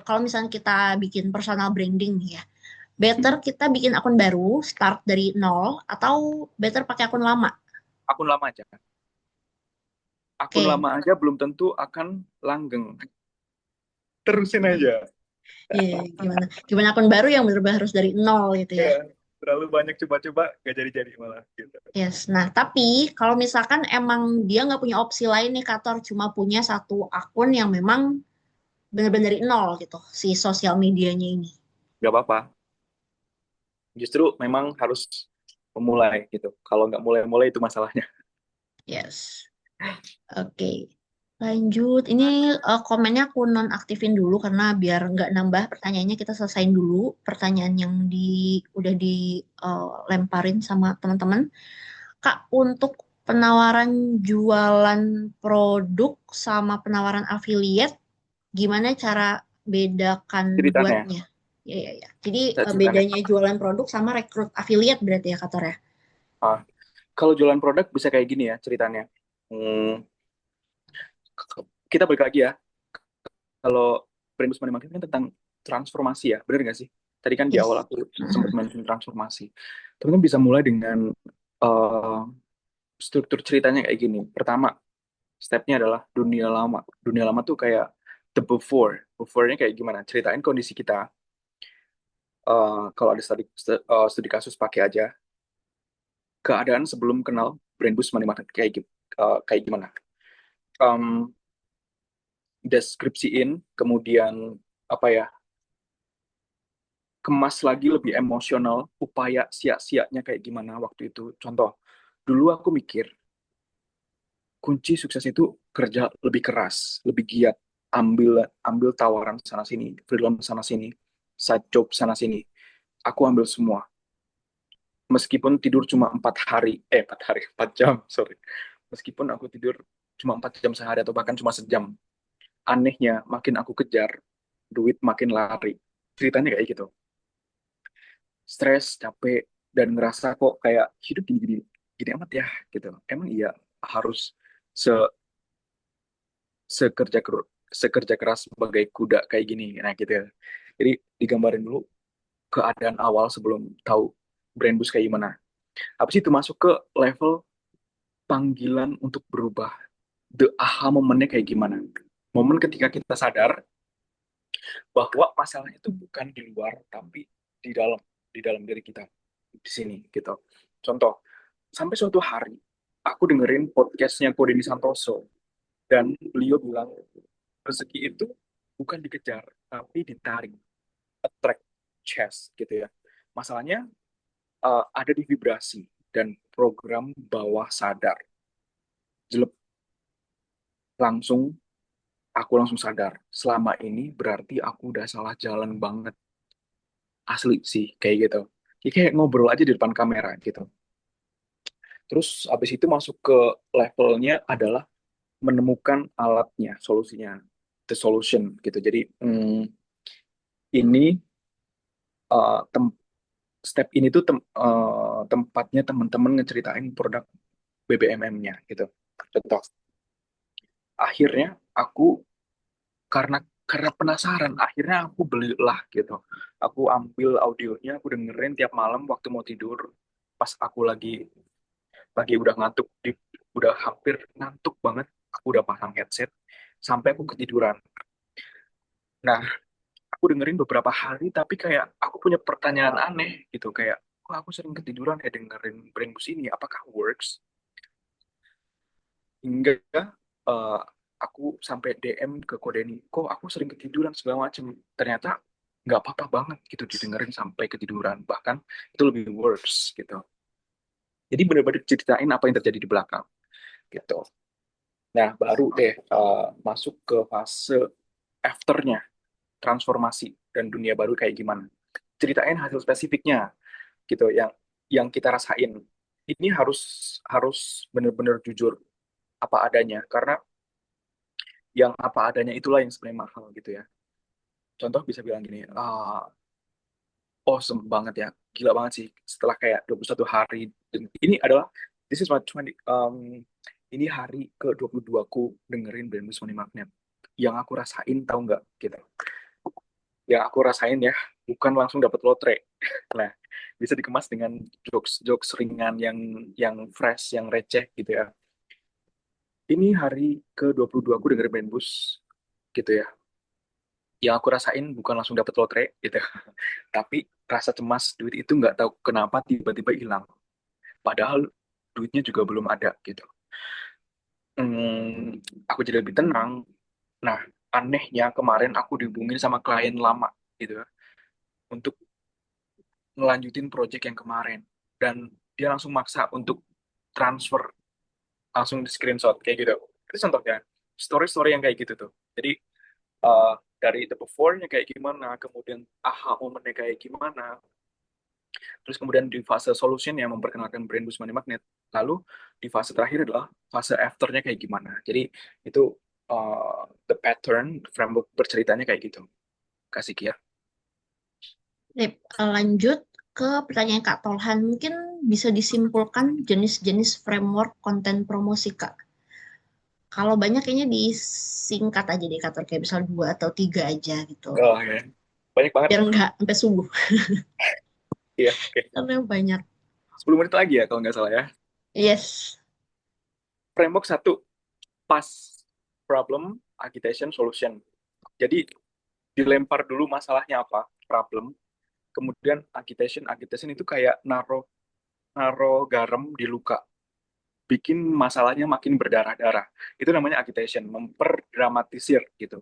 kalau misalnya kita bikin personal branding nih ya, better kita bikin akun baru start dari nol atau better pakai akun lama? Akun lama aja. Akun Oke, lama aja belum tentu akan langgeng. Terusin aja. iya, gimana? Gimana akun baru yang bener-bener harus dari nol gitu ya? Ya, terlalu banyak coba-coba gak jadi-jadi malah gitu. Yes. Nah, tapi kalau misalkan emang dia nggak punya opsi lain nih, Kator cuma punya satu akun yang memang bener-bener dari nol gitu, si sosial medianya ini. Gak apa-apa. Justru memang harus memulai gitu. Kalau nggak mulai-mulai itu masalahnya. Yes. Oke. Lanjut. Ini komennya aku nonaktifin dulu karena biar nggak nambah pertanyaannya kita selesain dulu pertanyaan yang udah dilemparin sama teman-teman. Kak, untuk penawaran jualan produk sama penawaran affiliate, gimana cara bedakan Ceritanya, buatnya? Ya, ya, ya. Jadi ceritanya. bedanya jualan produk sama rekrut affiliate berarti ya, Kator ya? Ah, kalau jualan produk bisa kayak gini ya ceritanya. Hmm, kita balik lagi ya. Kalau brand Money Market kan tentang transformasi ya, benar nggak sih? Tadi kan di awal Yes. aku sempat mention transformasi. Teman-teman bisa mulai dengan eh, struktur ceritanya kayak gini. Pertama, stepnya adalah dunia lama. Dunia lama tuh kayak the before. Before-nya kayak gimana? Ceritain kondisi kita. Kalau ada studi kasus pakai aja keadaan sebelum kenal brand boost money market kayak gimana. Um, Deskripsiin, kemudian apa ya, kemas lagi lebih emosional, upaya sia-sianya kayak gimana waktu itu. Contoh, dulu aku mikir kunci sukses itu kerja lebih keras, lebih giat, ambil ambil tawaran sana sini, freelance sana sini, side job sana sini. Aku ambil semua. Meskipun tidur cuma 4 hari, 4 hari, 4 jam, sorry. Meskipun aku tidur cuma 4 jam sehari atau bahkan cuma sejam. Anehnya, makin aku kejar, duit makin lari. Ceritanya kayak gitu. Stres, capek, dan ngerasa kok kayak hidup gini-gini gini amat ya gitu. Emang iya harus se sekerja sekerja keras sebagai kuda kayak gini. Nah gitu ya. Jadi digambarin dulu keadaan awal sebelum tahu brand bus kayak gimana. Habis itu masuk ke level panggilan untuk berubah. The aha momennya kayak gimana? Momen ketika kita sadar bahwa masalahnya itu bukan di luar tapi di dalam diri kita di sini gitu. Contoh, sampai suatu hari aku dengerin podcastnya Kodeni Santoso dan beliau bilang rezeki itu bukan dikejar tapi ditarik, attract, chase gitu ya. Masalahnya ada di vibrasi dan program bawah sadar. Jelek, langsung aku langsung sadar selama ini berarti aku udah salah jalan banget, asli sih kayak gitu. Jadi kayak ngobrol aja di depan kamera gitu. Terus habis itu masuk ke levelnya adalah menemukan alatnya, solusinya, the solution gitu. Jadi ini uh, tem- step ini tuh tempatnya teman-teman ngeceritain produk BBMM-nya gitu. Contoh, akhirnya aku karena penasaran, akhirnya aku belilah gitu. Aku ambil audionya, aku dengerin tiap malam waktu mau tidur, pas aku lagi udah ngantuk, udah hampir ngantuk banget, aku udah pasang headset sampai aku ketiduran. Nah, aku dengerin beberapa hari, tapi kayak aku punya pertanyaan aneh gitu, kayak kok aku sering ketiduran ya dengerin Brain Boost ini, apakah works? Hingga eh, aku sampai DM ke Kodeni, kok aku sering ketiduran segala macem. Ternyata nggak apa-apa banget gitu didengerin sampai ketiduran, bahkan itu lebih works gitu. Jadi benar-benar ceritain apa yang terjadi di belakang gitu. Nah, baru deh masuk ke fase afternya, transformasi dan dunia baru kayak gimana. Ceritain hasil spesifiknya gitu yang kita rasain. Ini harus harus benar-benar jujur apa adanya karena yang apa adanya itulah yang sebenarnya mahal gitu ya. Contoh bisa bilang gini, awesome banget ya. Gila banget sih. Setelah kayak 21 hari. Ini adalah, this is my 20, ini hari ke-22 ku dengerin Brand Money Magnet. Yang aku rasain, tahu nggak? Gitu. Yang aku rasain ya, bukan langsung dapat lotre. Nah, bisa dikemas dengan jokes-jokes ringan yang fresh, yang receh gitu ya. Ini hari ke-22 aku dengerin Brand gitu ya. Yang aku rasain bukan langsung dapat lotre gitu. Tapi rasa cemas duit itu nggak tahu kenapa tiba-tiba hilang. Padahal duitnya juga belum ada gitu. Aku jadi lebih tenang. Nah, anehnya kemarin aku dihubungin sama klien lama gitu ya, untuk ngelanjutin project yang kemarin. Dan dia langsung maksa untuk transfer, langsung di screenshot kayak gitu. Itu contohnya, story-story yang kayak gitu tuh. Jadi uh, dari the before-nya kayak gimana, kemudian aha momennya kayak gimana, terus kemudian di fase solution yang memperkenalkan Brain Boost Money Magnet, lalu di fase terakhir adalah fase afternya kayak gimana. Jadi itu the pattern framework berceritanya kayak gitu, kasih Kia. Sip, lanjut ke pertanyaan Kak Tolhan. Mungkin bisa disimpulkan jenis-jenis framework konten promosi, Kak. Kalau banyak kayaknya disingkat aja deh, Kak. Kayak misal dua atau tiga aja gitu. Oh ya, banyak banget. Biar nggak sampai subuh. Iya, oke. Karena banyak. 10 menit lagi ya kalau nggak salah ya. Yes. Framework satu, pas problem, agitation, solution. Jadi dilempar dulu masalahnya apa, problem, kemudian agitation. Agitation itu kayak naro naro garam di luka, bikin masalahnya makin berdarah-darah. Itu namanya agitation, memperdramatisir gitu.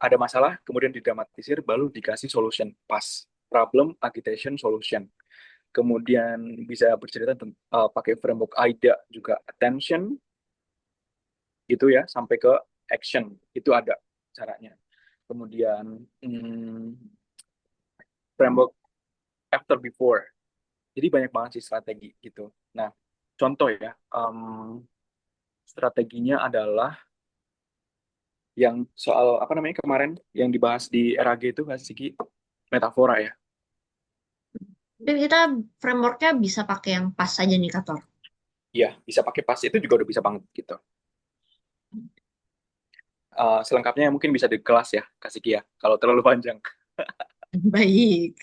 Ada masalah, kemudian didramatisir, baru dikasih solution. Pas, problem, agitation, solution. Kemudian bisa bercerita pakai framework AIDA juga, attention, gitu ya, sampai ke action. Itu ada caranya. Kemudian framework after before. Jadi banyak banget sih strategi gitu. Nah, contoh ya, strateginya adalah yang soal apa namanya kemarin yang dibahas di RAG itu Kak Siki, metafora ya. Tapi kita frameworknya bisa pakai yang pas saja nih, Kak Tor. Iya, bisa pakai pas itu juga udah bisa banget gitu. Selengkapnya mungkin bisa di kelas ya, Kak Siki ya, kalau terlalu panjang. Baik.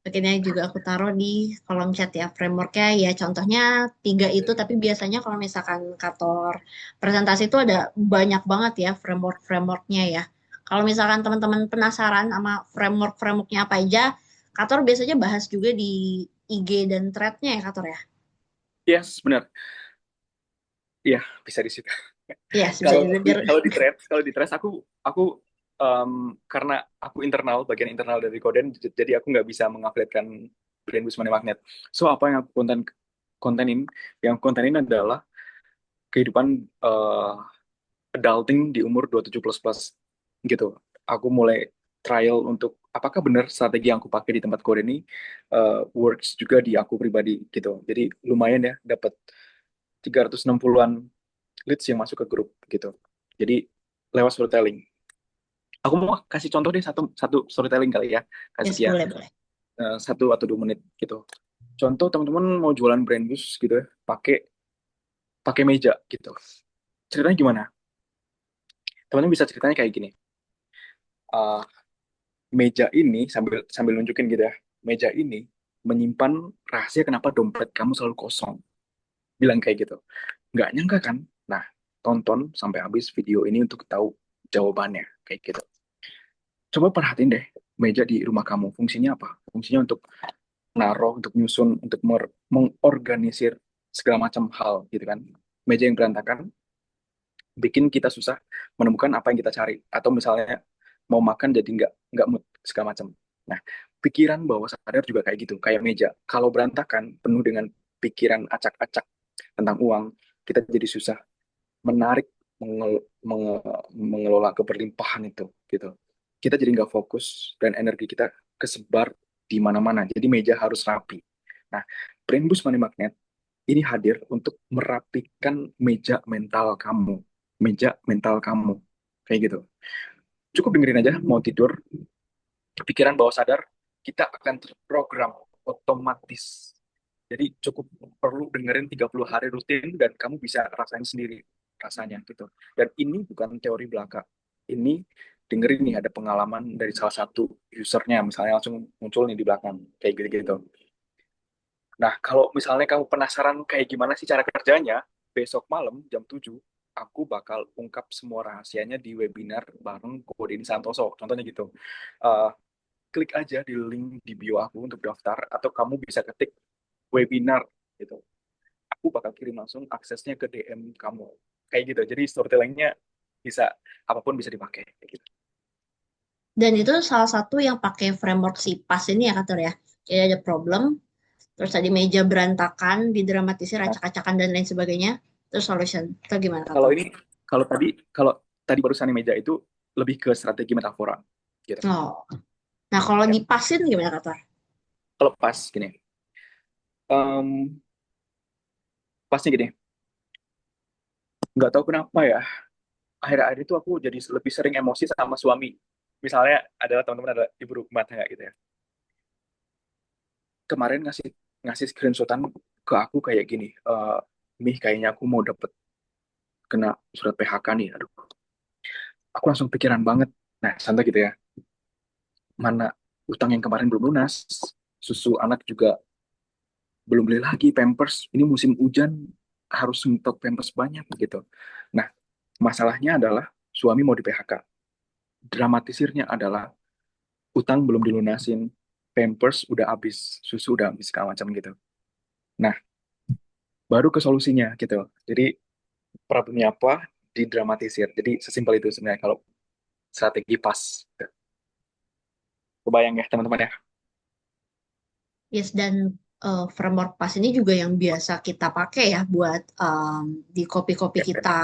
Akhirnya juga aku taruh di kolom chat ya. Frameworknya ya contohnya tiga itu, tapi biasanya kalau misalkan kantor presentasi itu ada banyak banget ya frameworknya ya. Kalau misalkan teman-teman penasaran sama frameworknya apa aja, kantor biasanya bahas juga di IG dan threadnya ya kantor ya. Yes, benar. Iya, bisa di situ. Iya, bisa Kalau biar kalau di threads aku em, karena aku internal, bagian internal dari Koden, jadi aku nggak bisa menguploadkan brand Boost Money Magnet. So apa yang aku kontenin, yang kontenin adalah kehidupan adulting di umur 27 plus plus gitu. Aku mulai trial untuk apakah benar strategi yang aku pakai di tempat Koden ini works juga di aku pribadi gitu. Jadi lumayan ya, dapat 360-an leads yang masuk ke grup gitu. Jadi lewat storytelling. Aku mau kasih contoh deh satu satu storytelling kali ya, kasih yes, ya. boleh boleh. 1 atau 2 menit gitu. Contoh teman-teman mau jualan brand bus gitu ya, pakai pakai meja gitu. Ceritanya gimana? Teman-teman bisa ceritanya kayak gini. Uh, Meja ini sambil sambil nunjukin gitu ya. Meja ini menyimpan rahasia kenapa dompet kamu selalu kosong. Bilang kayak gitu. Nggak nyangka kan? Nah, tonton sampai habis video ini untuk tahu jawabannya kayak gitu. Coba perhatiin deh meja di rumah kamu. Fungsinya apa? Fungsinya untuk naruh, untuk nyusun, untuk mengorganisir segala macam hal gitu kan. Meja yang berantakan bikin kita susah menemukan apa yang kita cari. Atau misalnya mau makan jadi nggak mood segala macam. Nah, pikiran bawah sadar juga kayak gitu, kayak meja. Kalau berantakan, penuh dengan pikiran acak-acak tentang uang, kita jadi susah menarik mengelola keberlimpahan itu gitu. Kita jadi nggak fokus dan energi kita kesebar di mana-mana. Jadi meja harus rapi. Nah, Brain Boost Money Magnet ini hadir untuk merapikan meja mental kamu. Meja mental kamu. Kayak gitu. Cukup dengerin aja, mau tidur, pikiran bawah sadar, kita akan terprogram otomatis. Jadi cukup perlu dengerin 30 hari rutin dan kamu bisa rasain sendiri rasanya gitu. Dan ini bukan teori belaka. Ini dengerin nih ada pengalaman dari salah satu usernya misalnya langsung muncul nih di belakang kayak gitu-gitu. Nah, kalau misalnya kamu penasaran kayak gimana sih cara kerjanya, besok malam jam 7 aku bakal ungkap semua rahasianya di webinar bareng Kodini Santoso. Contohnya gitu. Eh, Klik aja di link di bio aku untuk daftar, atau kamu bisa ketik webinar gitu. Aku bakal kirim langsung aksesnya ke DM kamu. Kayak gitu. Jadi storytellingnya bisa, apapun bisa dipakai. Kayak gitu. Dan itu salah satu yang pakai framework si PAS ini ya, Kator ya. Jadi ada problem, terus tadi meja berantakan, didramatisir, Nah, acak-acakan, dan lain sebagainya. Terus solution. Itu gimana, kalau Kator? ini, kalau tadi barusan meja itu lebih ke strategi metafora gitu. Oh. Nah, kalau Ya. dipasin gimana, Kator? Kalau pas gini, em, pasnya gini, nggak tahu kenapa ya, akhir-akhir itu aku jadi lebih sering emosi sama suami. Misalnya adalah teman-teman adalah ibu rumah tangga gitu ya. Kemarin ngasih ngasih screenshotan ke aku kayak gini, Mih kayaknya aku mau dapet kena surat PHK nih. Aduh, aku langsung pikiran banget. Nah, santai gitu ya. Mana utang yang kemarin belum lunas, susu anak juga belum beli lagi, Pampers. Ini musim hujan, harus stok Pampers banyak gitu. Nah, masalahnya adalah suami mau di PHK. Dramatisirnya adalah utang belum dilunasin, Pampers udah habis, susu udah habis, segala macam gitu. Nah, baru ke solusinya gitu. Jadi problemnya apa? Didramatisir. Jadi sesimpel itu sebenarnya kalau strategi pas. Kebayang ya teman-teman ya? Yes, dan framework PAS ini juga yang biasa kita pakai ya buat di kopi-kopi Ya, kita.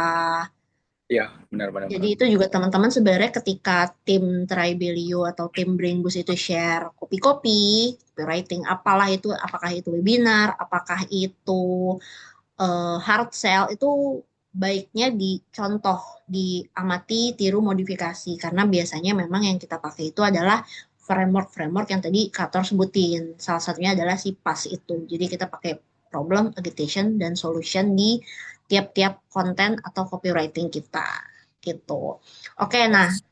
ya, benar-benar Jadi benar. itu juga teman-teman sebenarnya ketika tim Tribelio atau tim Brain Boost itu share kopi-kopi, copywriting, apalah itu, apakah itu webinar, apakah itu hard sell, itu baiknya dicontoh, diamati, tiru, modifikasi. Karena biasanya memang yang kita pakai itu adalah framework-framework yang tadi Kator sebutin. Salah satunya adalah si PAS itu. Jadi kita pakai problem, agitation, dan solution di tiap-tiap konten atau copywriting kita gitu. Oke, nah, Yes.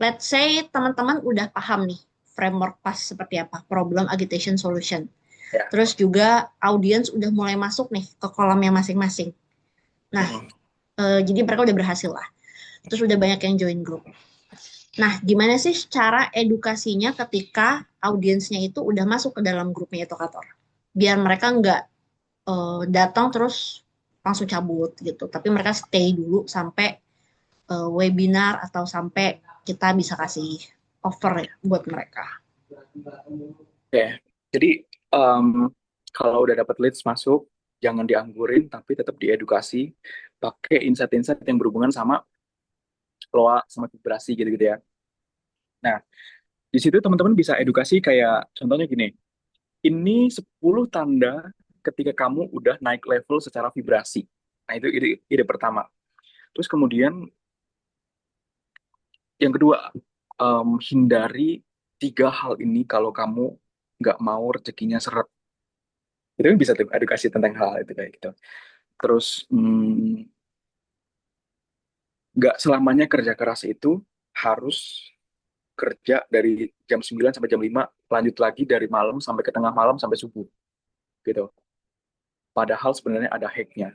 let's say teman-teman udah paham nih framework PAS seperti apa, problem, agitation, solution. Ya. Terus juga audiens udah mulai masuk nih ke kolamnya masing-masing. Nah, Mm-mm. jadi mereka udah berhasil lah. Terus udah banyak yang join grup. Nah, gimana sih cara edukasinya ketika audiensnya itu udah masuk ke dalam grupnya edukator? Biar mereka nggak datang terus langsung cabut gitu. Tapi mereka stay dulu sampai webinar atau sampai kita bisa kasih offer ya buat mereka. Oke. Jadi em, kalau udah dapat leads masuk, jangan dianggurin, tapi tetap diedukasi, pakai insight-insight yang berhubungan sama loa, sama vibrasi gitu-gitu ya. Nah, di situ teman-teman bisa edukasi kayak contohnya gini, ini 10 tanda ketika kamu udah naik level secara vibrasi. Nah, itu ide pertama. Terus kemudian yang kedua, hindari 3 hal ini kalau kamu nggak mau rezekinya seret. Itu kan bisa tuh edukasi tentang hal itu kayak gitu. Terus nggak selamanya kerja keras itu harus kerja dari jam 9 sampai jam 5, lanjut lagi dari malam sampai ke tengah malam sampai subuh gitu. Padahal sebenarnya ada hacknya,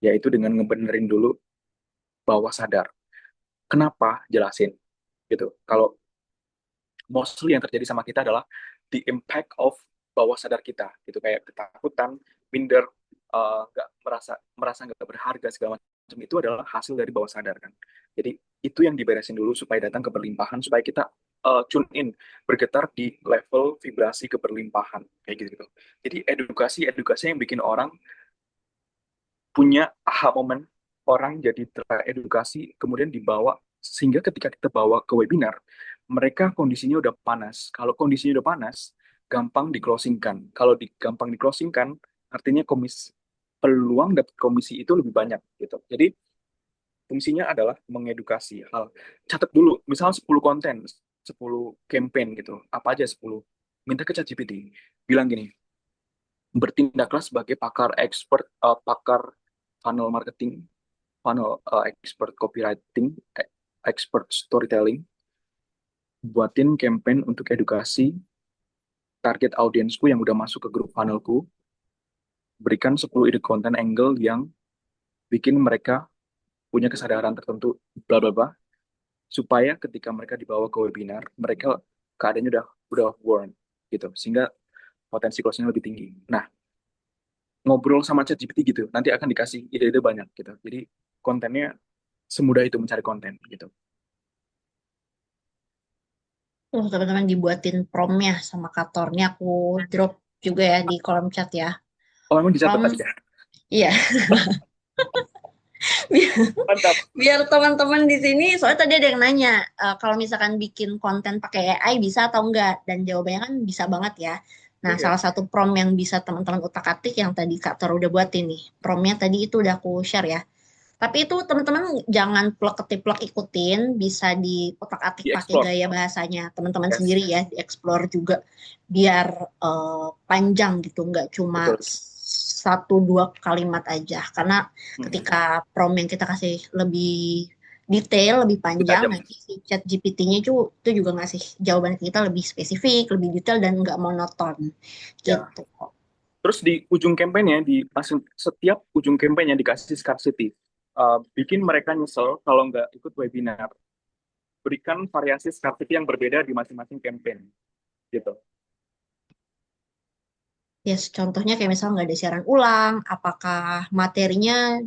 yaitu dengan ngebenerin dulu bawah sadar. Kenapa? Jelasin gitu. Kalau mostly yang terjadi sama kita adalah the impact of bawah sadar kita gitu, kayak ketakutan, minder, nggak merasa merasa nggak berharga segala macam, itu adalah hasil dari bawah sadar kan. Jadi itu yang diberesin dulu supaya datang ke berlimpahan, supaya kita tune in, bergetar di level vibrasi keberlimpahan kayak gitu gitu. Jadi edukasi edukasi yang bikin orang punya aha moment, orang jadi teredukasi, kemudian dibawa, sehingga ketika kita bawa ke webinar, mereka kondisinya udah panas. Kalau kondisinya udah panas, gampang di-closingkan. Kalau gampang di-closingkan, artinya peluang dapat komisi itu lebih banyak gitu. Jadi fungsinya adalah mengedukasi hal. Catat dulu, misal 10 konten, 10 campaign gitu. Apa aja 10? minta ke ChatGPT, bilang gini, bertindaklah sebagai pakar funnel marketing, expert copywriting, expert storytelling, buatin campaign untuk edukasi target audiensku yang udah masuk ke grup funnelku, berikan 10 ide konten angle yang bikin mereka punya kesadaran tertentu, bla bla bla, supaya ketika mereka dibawa ke webinar, mereka keadaannya udah warm gitu, sehingga potensi closing lebih tinggi. Nah, ngobrol sama ChatGPT gitu, nanti akan dikasih ide-ide banyak gitu. Jadi kontennya semudah itu mencari konten gitu. Tuh, teman-teman dibuatin promnya sama kantornya aku drop juga ya di kolom chat ya. Oh, emang dicatat Prom, tadi ya? iya, biar, Mantap. biar teman-teman di sini, soalnya tadi ada yang nanya, kalau misalkan bikin konten pakai AI bisa atau enggak? Dan jawabannya kan bisa banget ya. Nah, Oke. salah satu prom yang bisa teman-teman utak-atik yang tadi Kak Tor udah buatin nih. Promnya tadi itu udah aku share ya. Tapi itu teman-teman jangan plek ketiplek ikutin, bisa diutak-atik pakai Di-explore. gaya bahasanya teman-teman Yes. sendiri ya, dieksplor juga biar panjang gitu, nggak cuma Betul. satu dua kalimat aja. Karena Hmm. ketika prompt yang kita kasih lebih detail, lebih Lebih panjang, tajam. nanti si chat GPT-nya itu juga ngasih jawaban ke kita lebih spesifik, lebih detail dan nggak monoton Ya. gitu. Terus di ujung kampanye, setiap ujung kampanye dikasih scarcity. Bikin mereka nyesel kalau nggak ikut webinar. Berikan variasi scarcity yang berbeda di masing-masing campaign. Gitu. Yes, contohnya kayak misalnya nggak ada siaran ulang, apakah materinya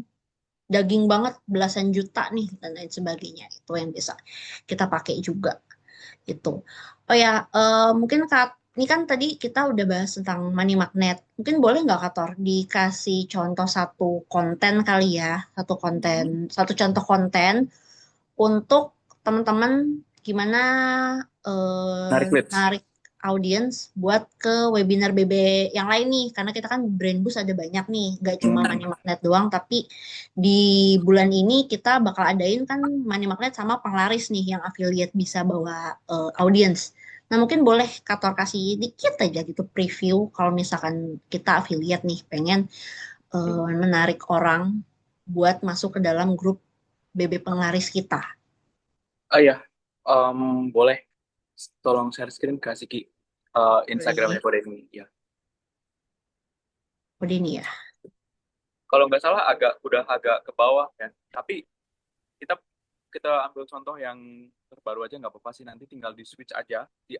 daging banget belasan juta nih dan lain sebagainya. Itu yang bisa kita pakai juga gitu. Oh ya, mungkin Kak, ini kan tadi kita udah bahas tentang money magnet. Mungkin boleh nggak Kak Tor dikasih contoh satu konten kali ya, Hmm. satu contoh konten untuk teman-teman gimana Narik leads. narik audiens buat ke webinar BB yang lain nih karena kita kan brand boost ada banyak nih gak cuma Hmm. Money Magnet doang tapi di bulan ini kita bakal adain kan Money Magnet sama penglaris nih yang affiliate bisa bawa audiens. Nah mungkin boleh Kator kasih dikit aja gitu preview kalau misalkan kita affiliate nih pengen menarik orang buat masuk ke dalam grup BB penglaris kita. Oh ya, boleh. Tolong share screen kasih Ki. Instagramnya Boleh. kode ini. Ya. Udah ini ya. Kalau nggak salah udah agak ke bawah ya. Tapi kita kita ambil contoh yang terbaru aja nggak apa-apa sih. Nanti tinggal di switch aja. Di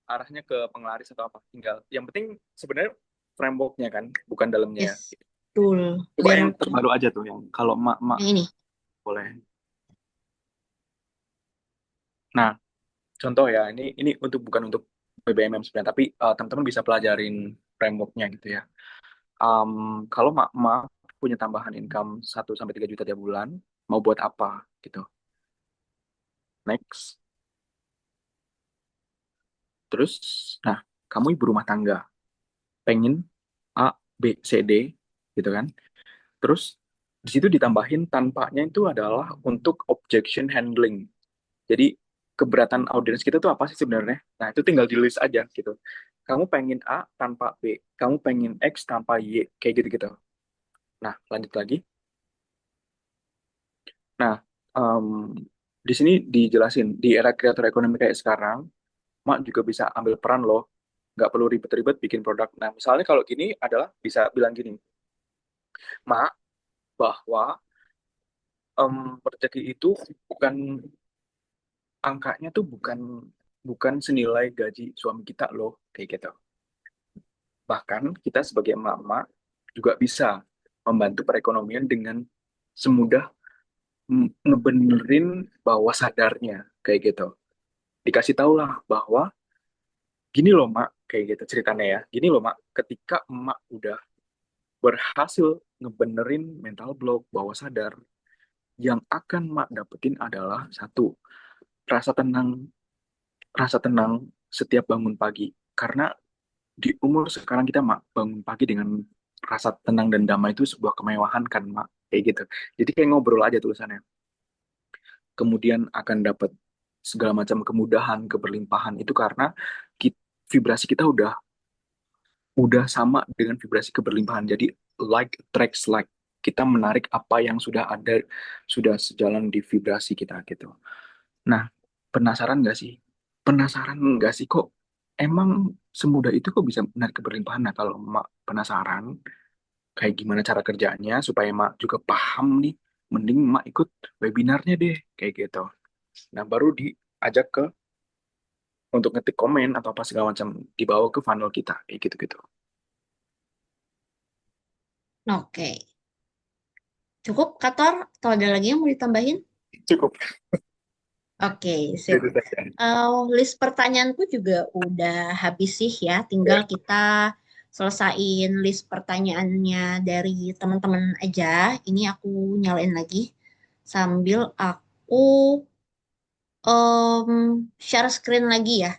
arahnya ke penglaris atau apa. Tinggal. Yang penting sebenarnya frameworknya kan, bukan dalamnya. Yes. Betul. Coba Biar yang terbaru aja tuh, yang kalau mak yang ini. boleh. Nah, contoh ya, ini bukan untuk BBMM sebenarnya, tapi teman-teman bisa pelajarin frameworknya gitu ya. Um, Kalau mak punya tambahan income 1 sampai 3 juta tiap bulan, mau buat apa gitu. Next. Terus, nah, kamu ibu rumah tangga, pengen A, B, C, D, gitu kan. Terus, di situ ditambahin tanpanya itu adalah untuk objection handling. Jadi keberatan audiens kita tuh apa sih sebenarnya? Nah, itu tinggal di list aja gitu. Kamu pengen A tanpa B, kamu pengen X tanpa Y, kayak gitu-gitu. Nah, lanjut lagi. Nah, em, di sini dijelasin, di era kreator ekonomi kayak sekarang, Mak juga bisa ambil peran loh. Nggak perlu ribet-ribet bikin produk. Nah, misalnya kalau gini adalah bisa bilang gini, Mak, bahwa rezeki itu bukan angkanya tuh bukan bukan senilai gaji suami kita loh, kayak gitu. Bahkan kita sebagai emak-emak juga bisa membantu perekonomian dengan semudah ngebenerin bawah sadarnya kayak gitu. Dikasih tahu lah bahwa gini loh mak, kayak gitu ceritanya ya. Gini loh mak, ketika emak udah berhasil ngebenerin mental block bawah sadar, yang akan mak dapetin adalah satu, rasa tenang, rasa tenang setiap bangun pagi. Karena di umur sekarang kita mak bangun pagi dengan rasa tenang dan damai itu sebuah kemewahan kan mak, kayak gitu. Jadi kayak ngobrol aja tulisannya. Kemudian akan dapat segala macam kemudahan, keberlimpahan itu karena kita vibrasi kita udah sama dengan vibrasi keberlimpahan. Jadi like attracts like. Kita menarik apa yang sudah ada, sudah sejalan di vibrasi kita gitu. Nah, penasaran nggak sih? Penasaran nggak sih kok emang semudah itu kok bisa menarik keberlimpahan? Nah, kalau Mak penasaran kayak gimana cara kerjanya supaya Mak juga paham nih, mending Mak ikut webinarnya deh kayak gitu. Nah, baru diajak ke untuk ngetik komen atau apa segala macam dibawa ke funnel kita kayak gitu-gitu. Oke, cukup Kator? Atau ada lagi yang mau ditambahin? Cukup. Oke, sip. Itu saja. List pertanyaanku juga udah habis sih ya. Tinggal Oke. kita selesain list pertanyaannya dari teman-teman aja. Ini aku nyalain lagi sambil aku share screen lagi ya.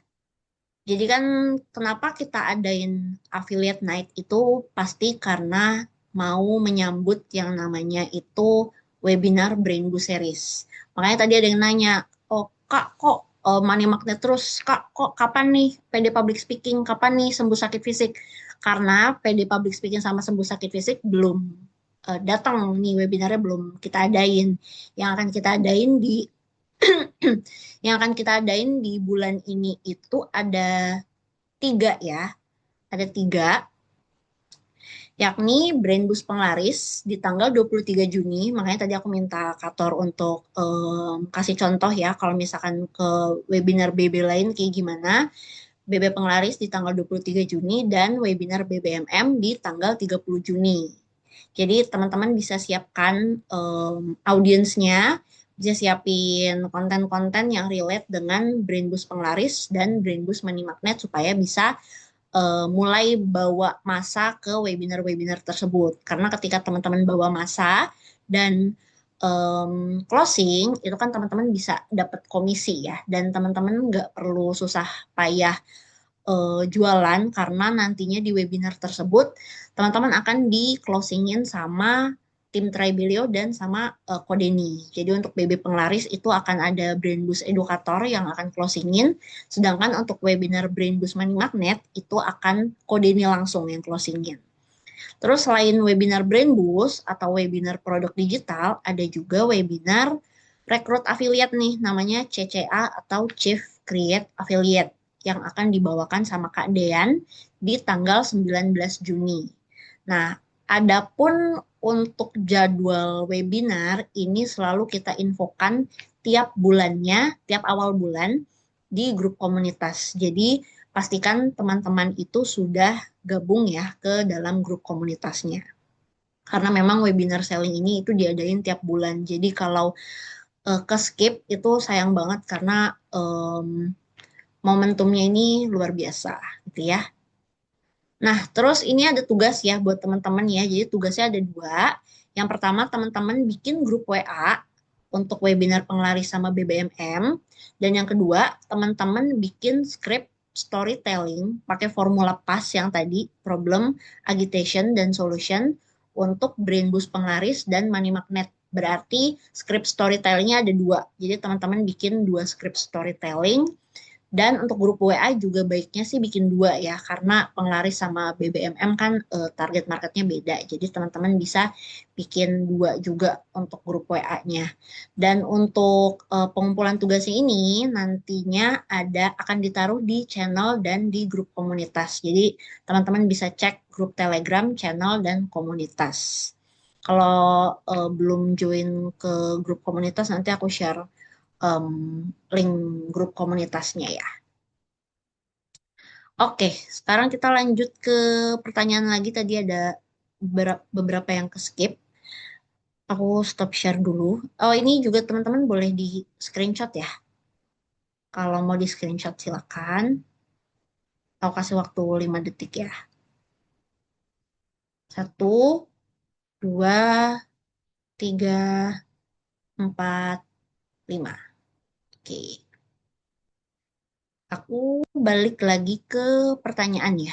Jadi kan kenapa kita adain affiliate night itu pasti karena mau menyambut yang namanya itu webinar Brain Boost Series. Makanya tadi ada yang nanya, oh Kak kok money magnet terus? Kak kok kapan nih PD Public Speaking? Kapan nih sembuh sakit fisik? Karena PD Public Speaking sama sembuh sakit fisik belum datang nih webinarnya belum kita adain. Yang akan kita adain di yang akan kita adain di bulan ini itu ada tiga ya, ada tiga, yakni Brain Boost Penglaris di tanggal 23 Juni. Makanya tadi aku minta Kator untuk kasih contoh ya, kalau misalkan ke webinar BB lain kayak gimana. BB Penglaris di tanggal 23 Juni dan webinar BBMM di tanggal 30 Juni. Jadi teman-teman bisa siapkan audiensnya, bisa siapin konten-konten yang relate dengan Brain Boost Penglaris dan Brain Boost Money Magnet supaya bisa mulai bawa masa ke webinar-webinar tersebut. Karena ketika teman-teman bawa masa dan closing, itu kan teman-teman bisa dapat komisi ya. Dan teman-teman nggak perlu susah payah jualan karena nantinya di webinar tersebut teman-teman akan di closingin sama tim Tribelio dan sama Kodeni. Jadi untuk BB Penglaris itu akan ada Brain Boost Edukator yang akan closingin, sedangkan untuk webinar Brain Boost Money Magnet itu akan Kodeni langsung yang closingin. Terus selain webinar Brain Boost atau webinar produk digital, ada juga webinar rekrut affiliate nih, namanya CCA atau Chief Create Affiliate yang akan dibawakan sama Kak Dean di tanggal 19 Juni. Nah, adapun untuk jadwal webinar ini selalu kita infokan tiap bulannya, tiap awal bulan di grup komunitas. Jadi pastikan teman-teman itu sudah gabung ya ke dalam grup komunitasnya. Karena memang webinar selling ini itu diadain tiap bulan. Jadi kalau ke skip itu sayang banget karena momentumnya ini luar biasa gitu ya. Nah, terus ini ada tugas ya buat teman-teman ya. Jadi tugasnya ada dua. Yang pertama, teman-teman bikin grup WA untuk webinar penglaris sama BBMM. Dan yang kedua, teman-teman bikin script storytelling pakai formula PAS yang tadi, problem, agitation, dan solution untuk Brain Boost penglaris dan Money Magnet. Berarti script storytellingnya ada dua. Jadi teman-teman bikin dua script storytelling dan untuk grup WA juga baiknya sih bikin dua ya, karena penglaris sama BBMM kan target marketnya beda. Jadi teman-teman bisa bikin dua juga untuk grup WA-nya. Dan untuk pengumpulan tugasnya ini nantinya akan ditaruh di channel dan di grup komunitas. Jadi teman-teman bisa cek grup Telegram, channel, dan komunitas. Kalau belum join ke grup komunitas, nanti aku share um, link grup komunitasnya ya. Oke, sekarang kita lanjut ke pertanyaan lagi. Tadi ada beberapa yang ke skip. Aku stop share dulu. Oh, ini juga teman-teman boleh di screenshot ya. Kalau mau di screenshot silakan. Aku kasih waktu 5 detik ya. Satu, dua, tiga, empat, lima. Oke, aku balik lagi ke pertanyaan ya.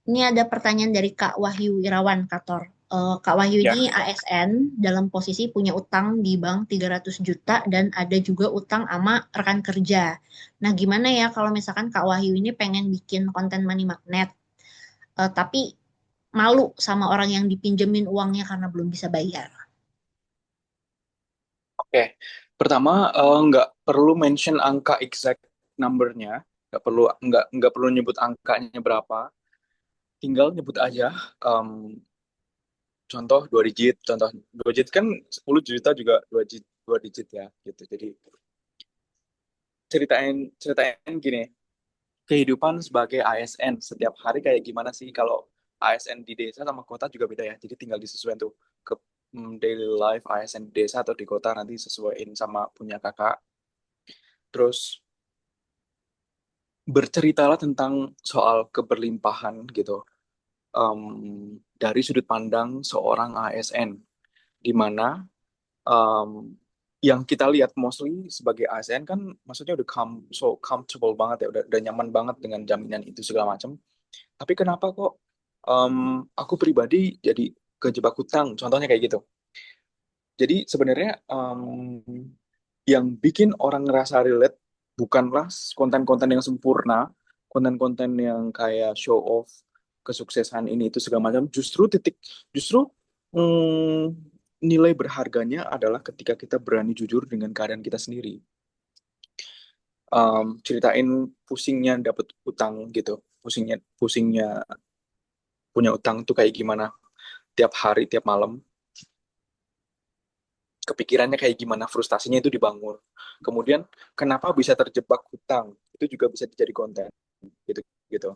Ini ada pertanyaan dari Kak Wahyu Irawan, Kator. Kak Wahyu Ya, ini ASN dalam posisi punya utang di bank 300 juta dan ada juga utang sama rekan kerja. Nah, gimana ya kalau misalkan Kak Wahyu ini pengen bikin konten money magnet, tapi malu sama orang yang dipinjemin uangnya karena belum bisa bayar. oke. Pertama, nggak perlu mention angka exact number-nya, nggak perlu nyebut angkanya berapa, tinggal nyebut aja. em, Contoh dua digit, contoh dua digit kan 10 juta juga dua digit ya, gitu. Jadi ceritain ceritain gini, kehidupan sebagai ASN setiap hari kayak gimana sih? Kalau ASN di desa sama kota juga beda ya. Jadi tinggal disesuaikan tuh ke daily life ASN di desa atau di kota, nanti sesuaiin sama punya kakak. Terus berceritalah tentang soal keberlimpahan gitu. Em, dari sudut pandang seorang ASN, di mana em, yang kita lihat mostly sebagai ASN kan maksudnya udah so comfortable banget ya, udah nyaman banget dengan jaminan itu segala macam. Tapi kenapa kok em, aku pribadi jadi kejebak hutang? Contohnya kayak gitu. Jadi sebenarnya yang bikin orang ngerasa relate bukanlah konten-konten yang sempurna, konten-konten yang kayak show off kesuksesan ini itu segala macam. Justru mm, nilai berharganya adalah ketika kita berani jujur dengan keadaan kita sendiri. Ceritain pusingnya dapet utang gitu, pusingnya pusingnya punya utang tuh kayak gimana tiap hari, tiap malam, kepikirannya kayak gimana, frustasinya itu dibangun. Kemudian kenapa bisa terjebak hutang, itu juga bisa jadi konten gitu gitu.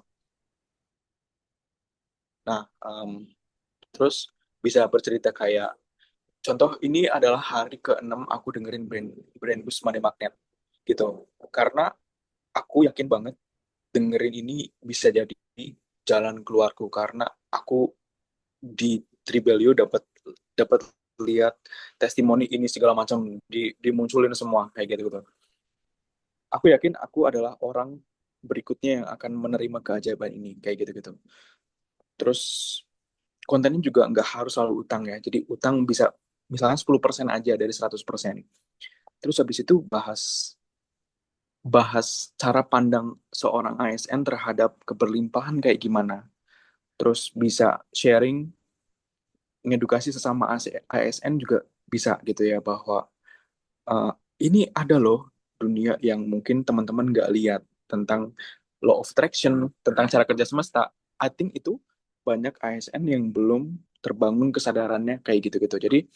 Nah, terus bisa bercerita kayak contoh ini adalah hari ke-6 aku dengerin brand Bus Money Magnet gitu. Karena aku yakin banget dengerin ini bisa jadi jalan keluarku karena aku di Tribelio dapat dapat lihat testimoni ini segala macam dimunculin semua kayak gitu gitu. Aku yakin aku adalah orang berikutnya yang akan menerima keajaiban ini kayak gitu gitu. Terus kontennya juga nggak harus selalu utang ya. Jadi utang bisa misalnya 10% aja dari 100%. Terus habis itu bahas bahas cara pandang seorang ASN terhadap keberlimpahan kayak gimana. Terus bisa sharing, ngedukasi sesama ASN juga bisa gitu ya bahwa eh, ini ada loh dunia yang mungkin teman-teman nggak lihat tentang law of attraction, tentang cara kerja semesta. I think itu banyak ASN yang belum terbangun kesadarannya kayak gitu-gitu. Jadi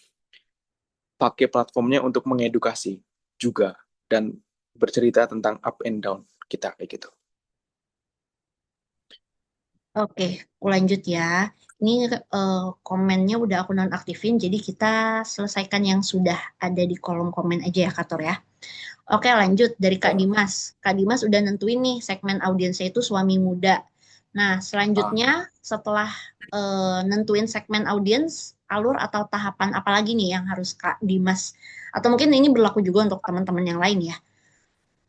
pakai platformnya untuk mengedukasi juga dan bercerita tentang up and down kita kayak gitu. Oke, aku lanjut ya. Ini eh, komennya udah aku nonaktifin, jadi kita selesaikan yang sudah ada di kolom komen aja ya, Kator ya. Oke, lanjut dari Kak Ya. Dimas. Kak Dimas udah nentuin nih segmen audiensnya itu suami muda. Nah, Ah, selanjutnya setelah nentuin segmen audiens, alur atau tahapan apa lagi nih yang harus Kak Dimas, atau mungkin ini berlaku juga untuk teman-teman yang lain ya.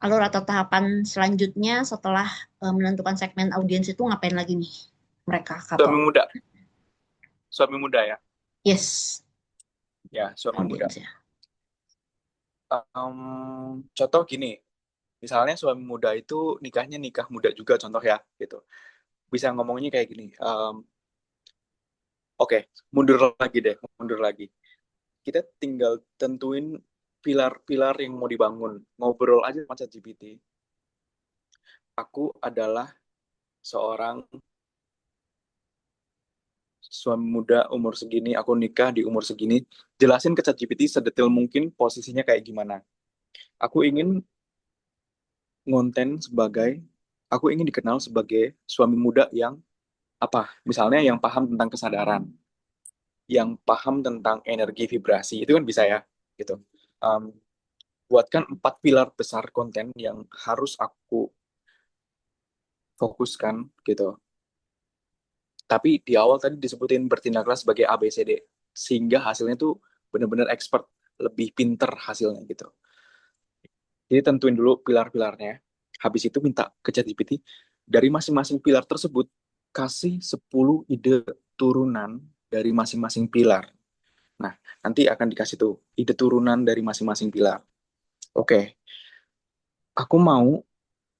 Alur atau tahapan selanjutnya setelah menentukan segmen audiens itu ngapain lagi nih mereka, Kator? suami muda, suami muda ya, Yes, ya suami muda. audiens ya. Contoh gini, misalnya suami muda itu nikahnya nikah muda juga contoh ya gitu. Bisa ngomongnya kayak gini. Oke, mundur lagi deh, mundur lagi. Kita tinggal tentuin pilar-pilar yang mau dibangun. Ngobrol aja sama ChatGPT. Aku adalah seorang suami muda umur segini, aku nikah di umur segini. Jelasin ke ChatGPT sedetail mungkin posisinya kayak gimana. Aku ingin ngonten sebagai, aku ingin dikenal sebagai suami muda yang apa? Misalnya yang paham tentang kesadaran, yang paham tentang energi vibrasi, itu kan bisa ya, gitu. Um, Buatkan 4 pilar besar konten yang harus aku fokuskan gitu. Tapi di awal tadi disebutin bertindaklah sebagai ABCD sehingga hasilnya tuh benar-benar expert, lebih pinter hasilnya gitu. Jadi tentuin dulu pilar-pilarnya. Habis itu minta ke ChatGPT dari masing-masing pilar tersebut kasih 10 ide turunan dari masing-masing pilar. Nah, nanti akan dikasih tuh ide turunan dari masing-masing pilar. Oke, aku mau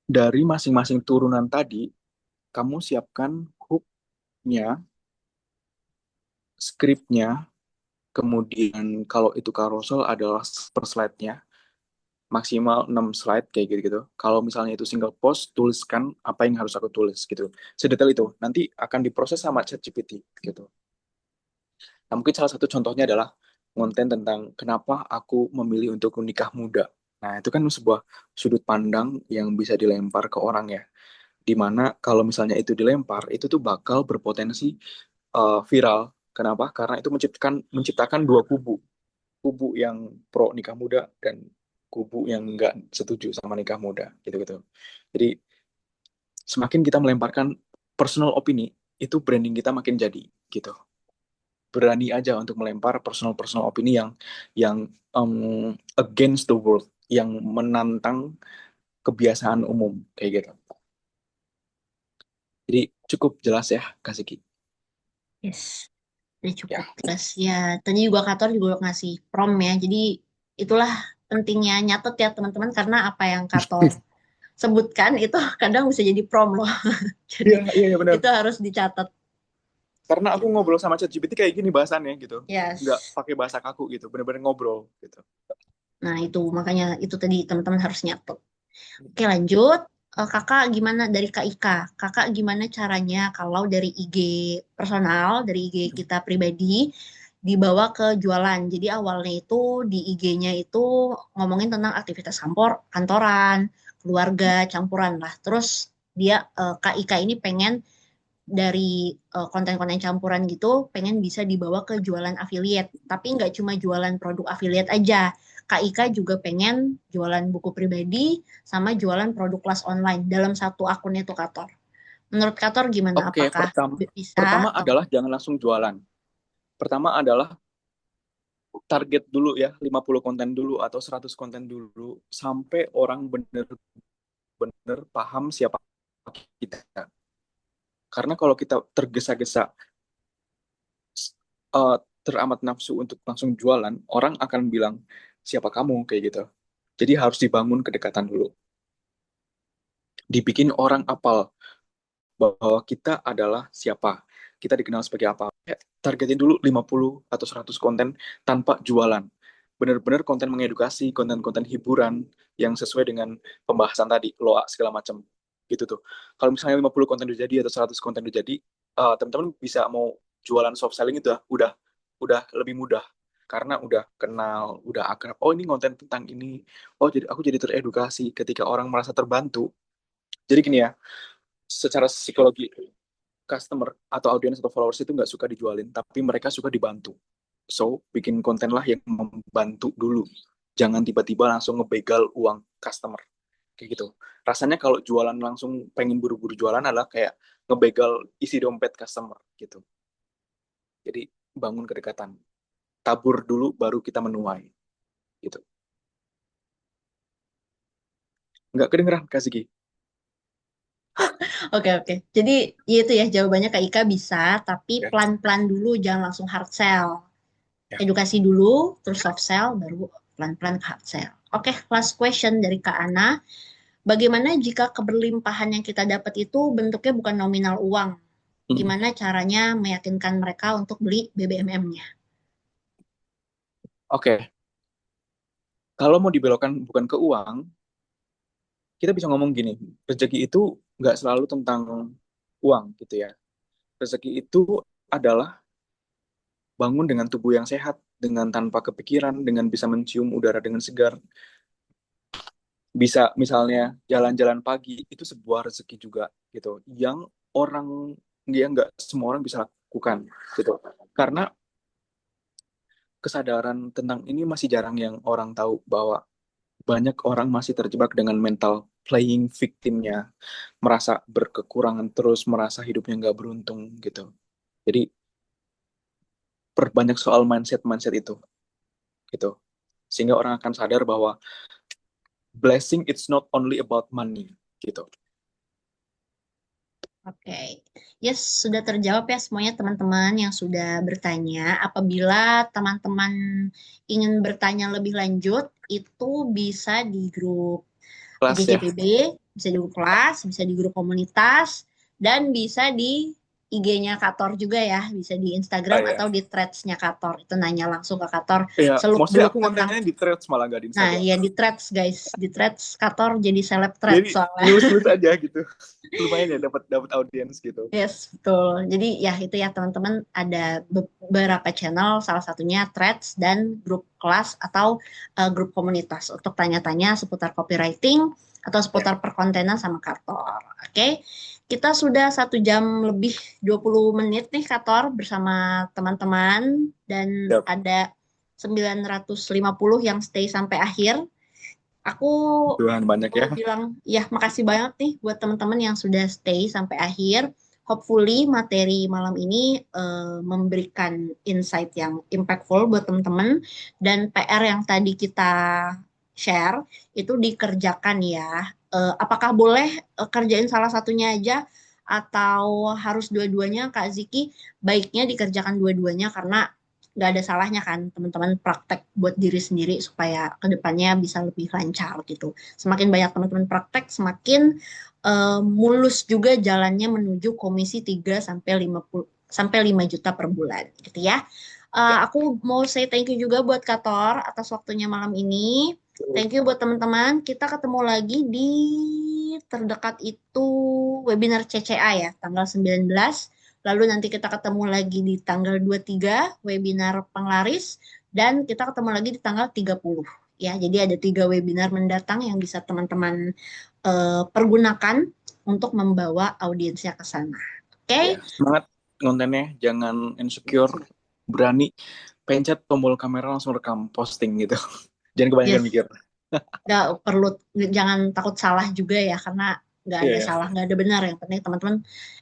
dari masing-masing turunan tadi, kamu siapkan hook-nya, skripnya, kemudian kalau itu carousel adalah per slide-nya, maksimal 6 slide kayak gitu-gitu. Kalau misalnya itu single post, tuliskan apa yang harus aku tulis gitu. Sedetail itu. Nanti akan diproses sama ChatGPT gitu. Nah, mungkin salah satu contohnya adalah konten tentang kenapa aku memilih untuk menikah muda. Nah, itu kan sebuah sudut pandang yang bisa dilempar ke orang ya. Dimana kalau misalnya itu dilempar, itu tuh bakal berpotensi viral. Kenapa? Karena itu menciptakan dua kubu. Kubu yang pro nikah muda dan kubu yang nggak setuju sama nikah muda. Gitu-gitu. Jadi, semakin kita melemparkan personal opini, itu branding kita makin jadi. Gitu. Berani aja untuk melempar personal opini yang against the world, yang menantang kebiasaan umum kayak gitu. Jadi cukup jelas ya, Kak Siki. Yes, udah cukup Ya, jelas. Ya, tadi juga Kator juga ngasih prom ya. Jadi itulah pentingnya nyatet ya teman-teman karena apa yang Kator sebutkan itu kadang bisa jadi prom loh. Jadi iya, iya, iya benar. itu harus dicatat Karena aku gitu. ngobrol sama ChatGPT kayak gini bahasannya gitu, nggak Yes. pakai bahasa kaku gitu, bener-bener ngobrol gitu. Nah, itu makanya itu tadi teman-teman harus nyatet. Oke, lanjut. Kakak gimana dari Kak Ika? Kakak gimana caranya kalau dari IG personal, dari IG kita pribadi dibawa ke jualan. Jadi awalnya itu di IG-nya itu ngomongin tentang aktivitas kantoran, keluarga, campuran lah. Terus dia Kak Ika ini pengen dari konten-konten campuran gitu pengen bisa dibawa ke jualan affiliate. Tapi nggak cuma jualan produk affiliate aja. Kak Ika juga pengen jualan buku pribadi sama jualan produk kelas online dalam satu akun itu Kator. Menurut Kator gimana? Oke, Apakah pertama bisa pertama atau adalah jangan langsung jualan. Pertama adalah target dulu ya, 50 konten dulu atau 100 konten dulu sampai orang bener-bener paham siapa kita. Karena kalau kita tergesa-gesa uh, teramat nafsu untuk langsung jualan, orang akan bilang siapa kamu kayak gitu. Jadi harus dibangun kedekatan dulu. Dibikin orang apal bahwa kita adalah siapa. Kita dikenal sebagai apa. Targetin dulu 50 atau 100 konten tanpa jualan. Benar-benar konten mengedukasi, konten-konten hiburan yang sesuai dengan pembahasan tadi, loa segala macam. Gitu tuh. Kalau misalnya 50 konten udah jadi atau 100 konten udah jadi, teman-teman bisa mau jualan soft selling itu udah lebih mudah karena udah kenal, udah akrab. Oh, ini konten tentang ini. Oh, jadi aku jadi teredukasi ketika orang merasa terbantu. Jadi gini ya, secara psikologi customer atau audiens atau followers itu nggak suka dijualin, tapi mereka suka dibantu. So, bikin konten lah yang membantu dulu. Jangan tiba-tiba langsung ngebegal uang customer. Kayak gitu. Rasanya kalau jualan langsung pengen buru-buru jualan adalah kayak ngebegal isi dompet customer gitu. Jadi bangun kedekatan. Tabur dulu baru kita menuai gitu. Nggak kedengeran Kak Ziki? Oke, oke. Jadi ya itu ya jawabannya Kak Ika bisa, tapi Ya. pelan-pelan dulu, jangan langsung hard sell. Ya. Edukasi dulu, terus soft sell, baru pelan-pelan ke hard sell. Oke, last question dari Kak Ana. Bagaimana jika keberlimpahan yang kita dapat itu bentuknya bukan nominal uang? Hmm. Gimana caranya meyakinkan mereka untuk beli BBMM-nya? Oke, kalau mau dibelokkan bukan ke uang, kita bisa ngomong gini, rezeki itu nggak selalu tentang uang gitu ya. Rezeki itu adalah bangun dengan tubuh yang sehat, dengan tanpa kepikiran, dengan bisa mencium udara dengan segar, bisa misalnya jalan-jalan pagi, itu sebuah rezeki juga gitu, yang orang dia nggak semua orang bisa lakukan gitu. Karena kesadaran tentang ini masih jarang yang orang tahu bahwa banyak orang masih terjebak dengan mental playing victimnya, merasa berkekurangan terus, merasa hidupnya nggak beruntung gitu. Jadi perbanyak soal mindset-mindset itu gitu. Sehingga orang akan sadar bahwa blessing it's not only about money gitu. Oke, yes, sudah terjawab ya semuanya teman-teman yang sudah bertanya. Apabila teman-teman ingin bertanya lebih lanjut, itu bisa di grup Kelas ya. IGCPB, bisa di grup kelas, bisa di grup komunitas, dan bisa di IG-nya Kator juga ya, bisa di Ah, Instagram atau ya. di threads-nya Kator. Itu nanya langsung ke Kator, Ya, mostly seluk-beluk aku tentang, kontennya di Threads malah nggak di nah Instagram. ya di threads guys, di threads Kator jadi seleb threads Jadi soalnya. nulis-nulis aja gitu. Lumayan ya dapat dapat audiens gitu. Yes, betul. Jadi ya itu ya teman-teman ada beberapa channel, salah satunya Threads dan grup kelas atau grup komunitas untuk tanya-tanya seputar copywriting atau Ya. seputar perkontenan sama Kator. Oke, kita sudah 1 jam lebih 20 menit nih Kator bersama teman-teman dan Yap. ada 950 yang stay sampai akhir. Aku Tuhan banyak ya. mau bilang ya makasih banget nih buat teman-teman yang sudah stay sampai akhir. Hopefully materi malam ini memberikan insight yang impactful buat teman-teman dan PR yang tadi kita share itu dikerjakan ya. Apakah boleh kerjain salah satunya aja atau harus dua-duanya Kak Ziki? Baiknya dikerjakan dua-duanya karena nggak ada salahnya kan teman-teman praktek buat diri sendiri supaya kedepannya bisa lebih lancar gitu. Semakin banyak teman-teman praktek, semakin mulus juga jalannya menuju komisi 3 sampai 5 juta per bulan gitu ya. Ya. Aku mau say thank you juga buat Kator atas waktunya malam ini. Thank you buat teman-teman. Kita ketemu lagi di terdekat itu webinar CCA ya, tanggal 19. Lalu nanti kita ketemu lagi di tanggal 23 webinar penglaris dan kita ketemu lagi di tanggal 30 ya. Jadi ada 3 webinar mendatang yang bisa teman-teman pergunakan untuk membawa audiensnya ke sana. Oke? Okay? Ya. Semangat kontennya, jangan insecure, berani pencet tombol kamera langsung rekam posting gitu. Jangan kebanyakan Yes. mikir. Nggak perlu, jangan takut salah juga ya karena nggak Iya ada ya, salah, nggak ada benar. Yang penting teman-teman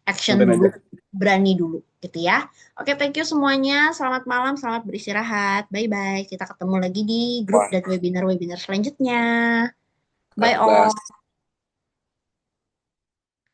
action konten dulu, aja. berani dulu gitu ya. Oke, thank you semuanya. Selamat malam, selamat beristirahat. Bye bye. Kita ketemu lagi di grup Wah, dan webinar-webinar selanjutnya. Bye Kak Bas. all.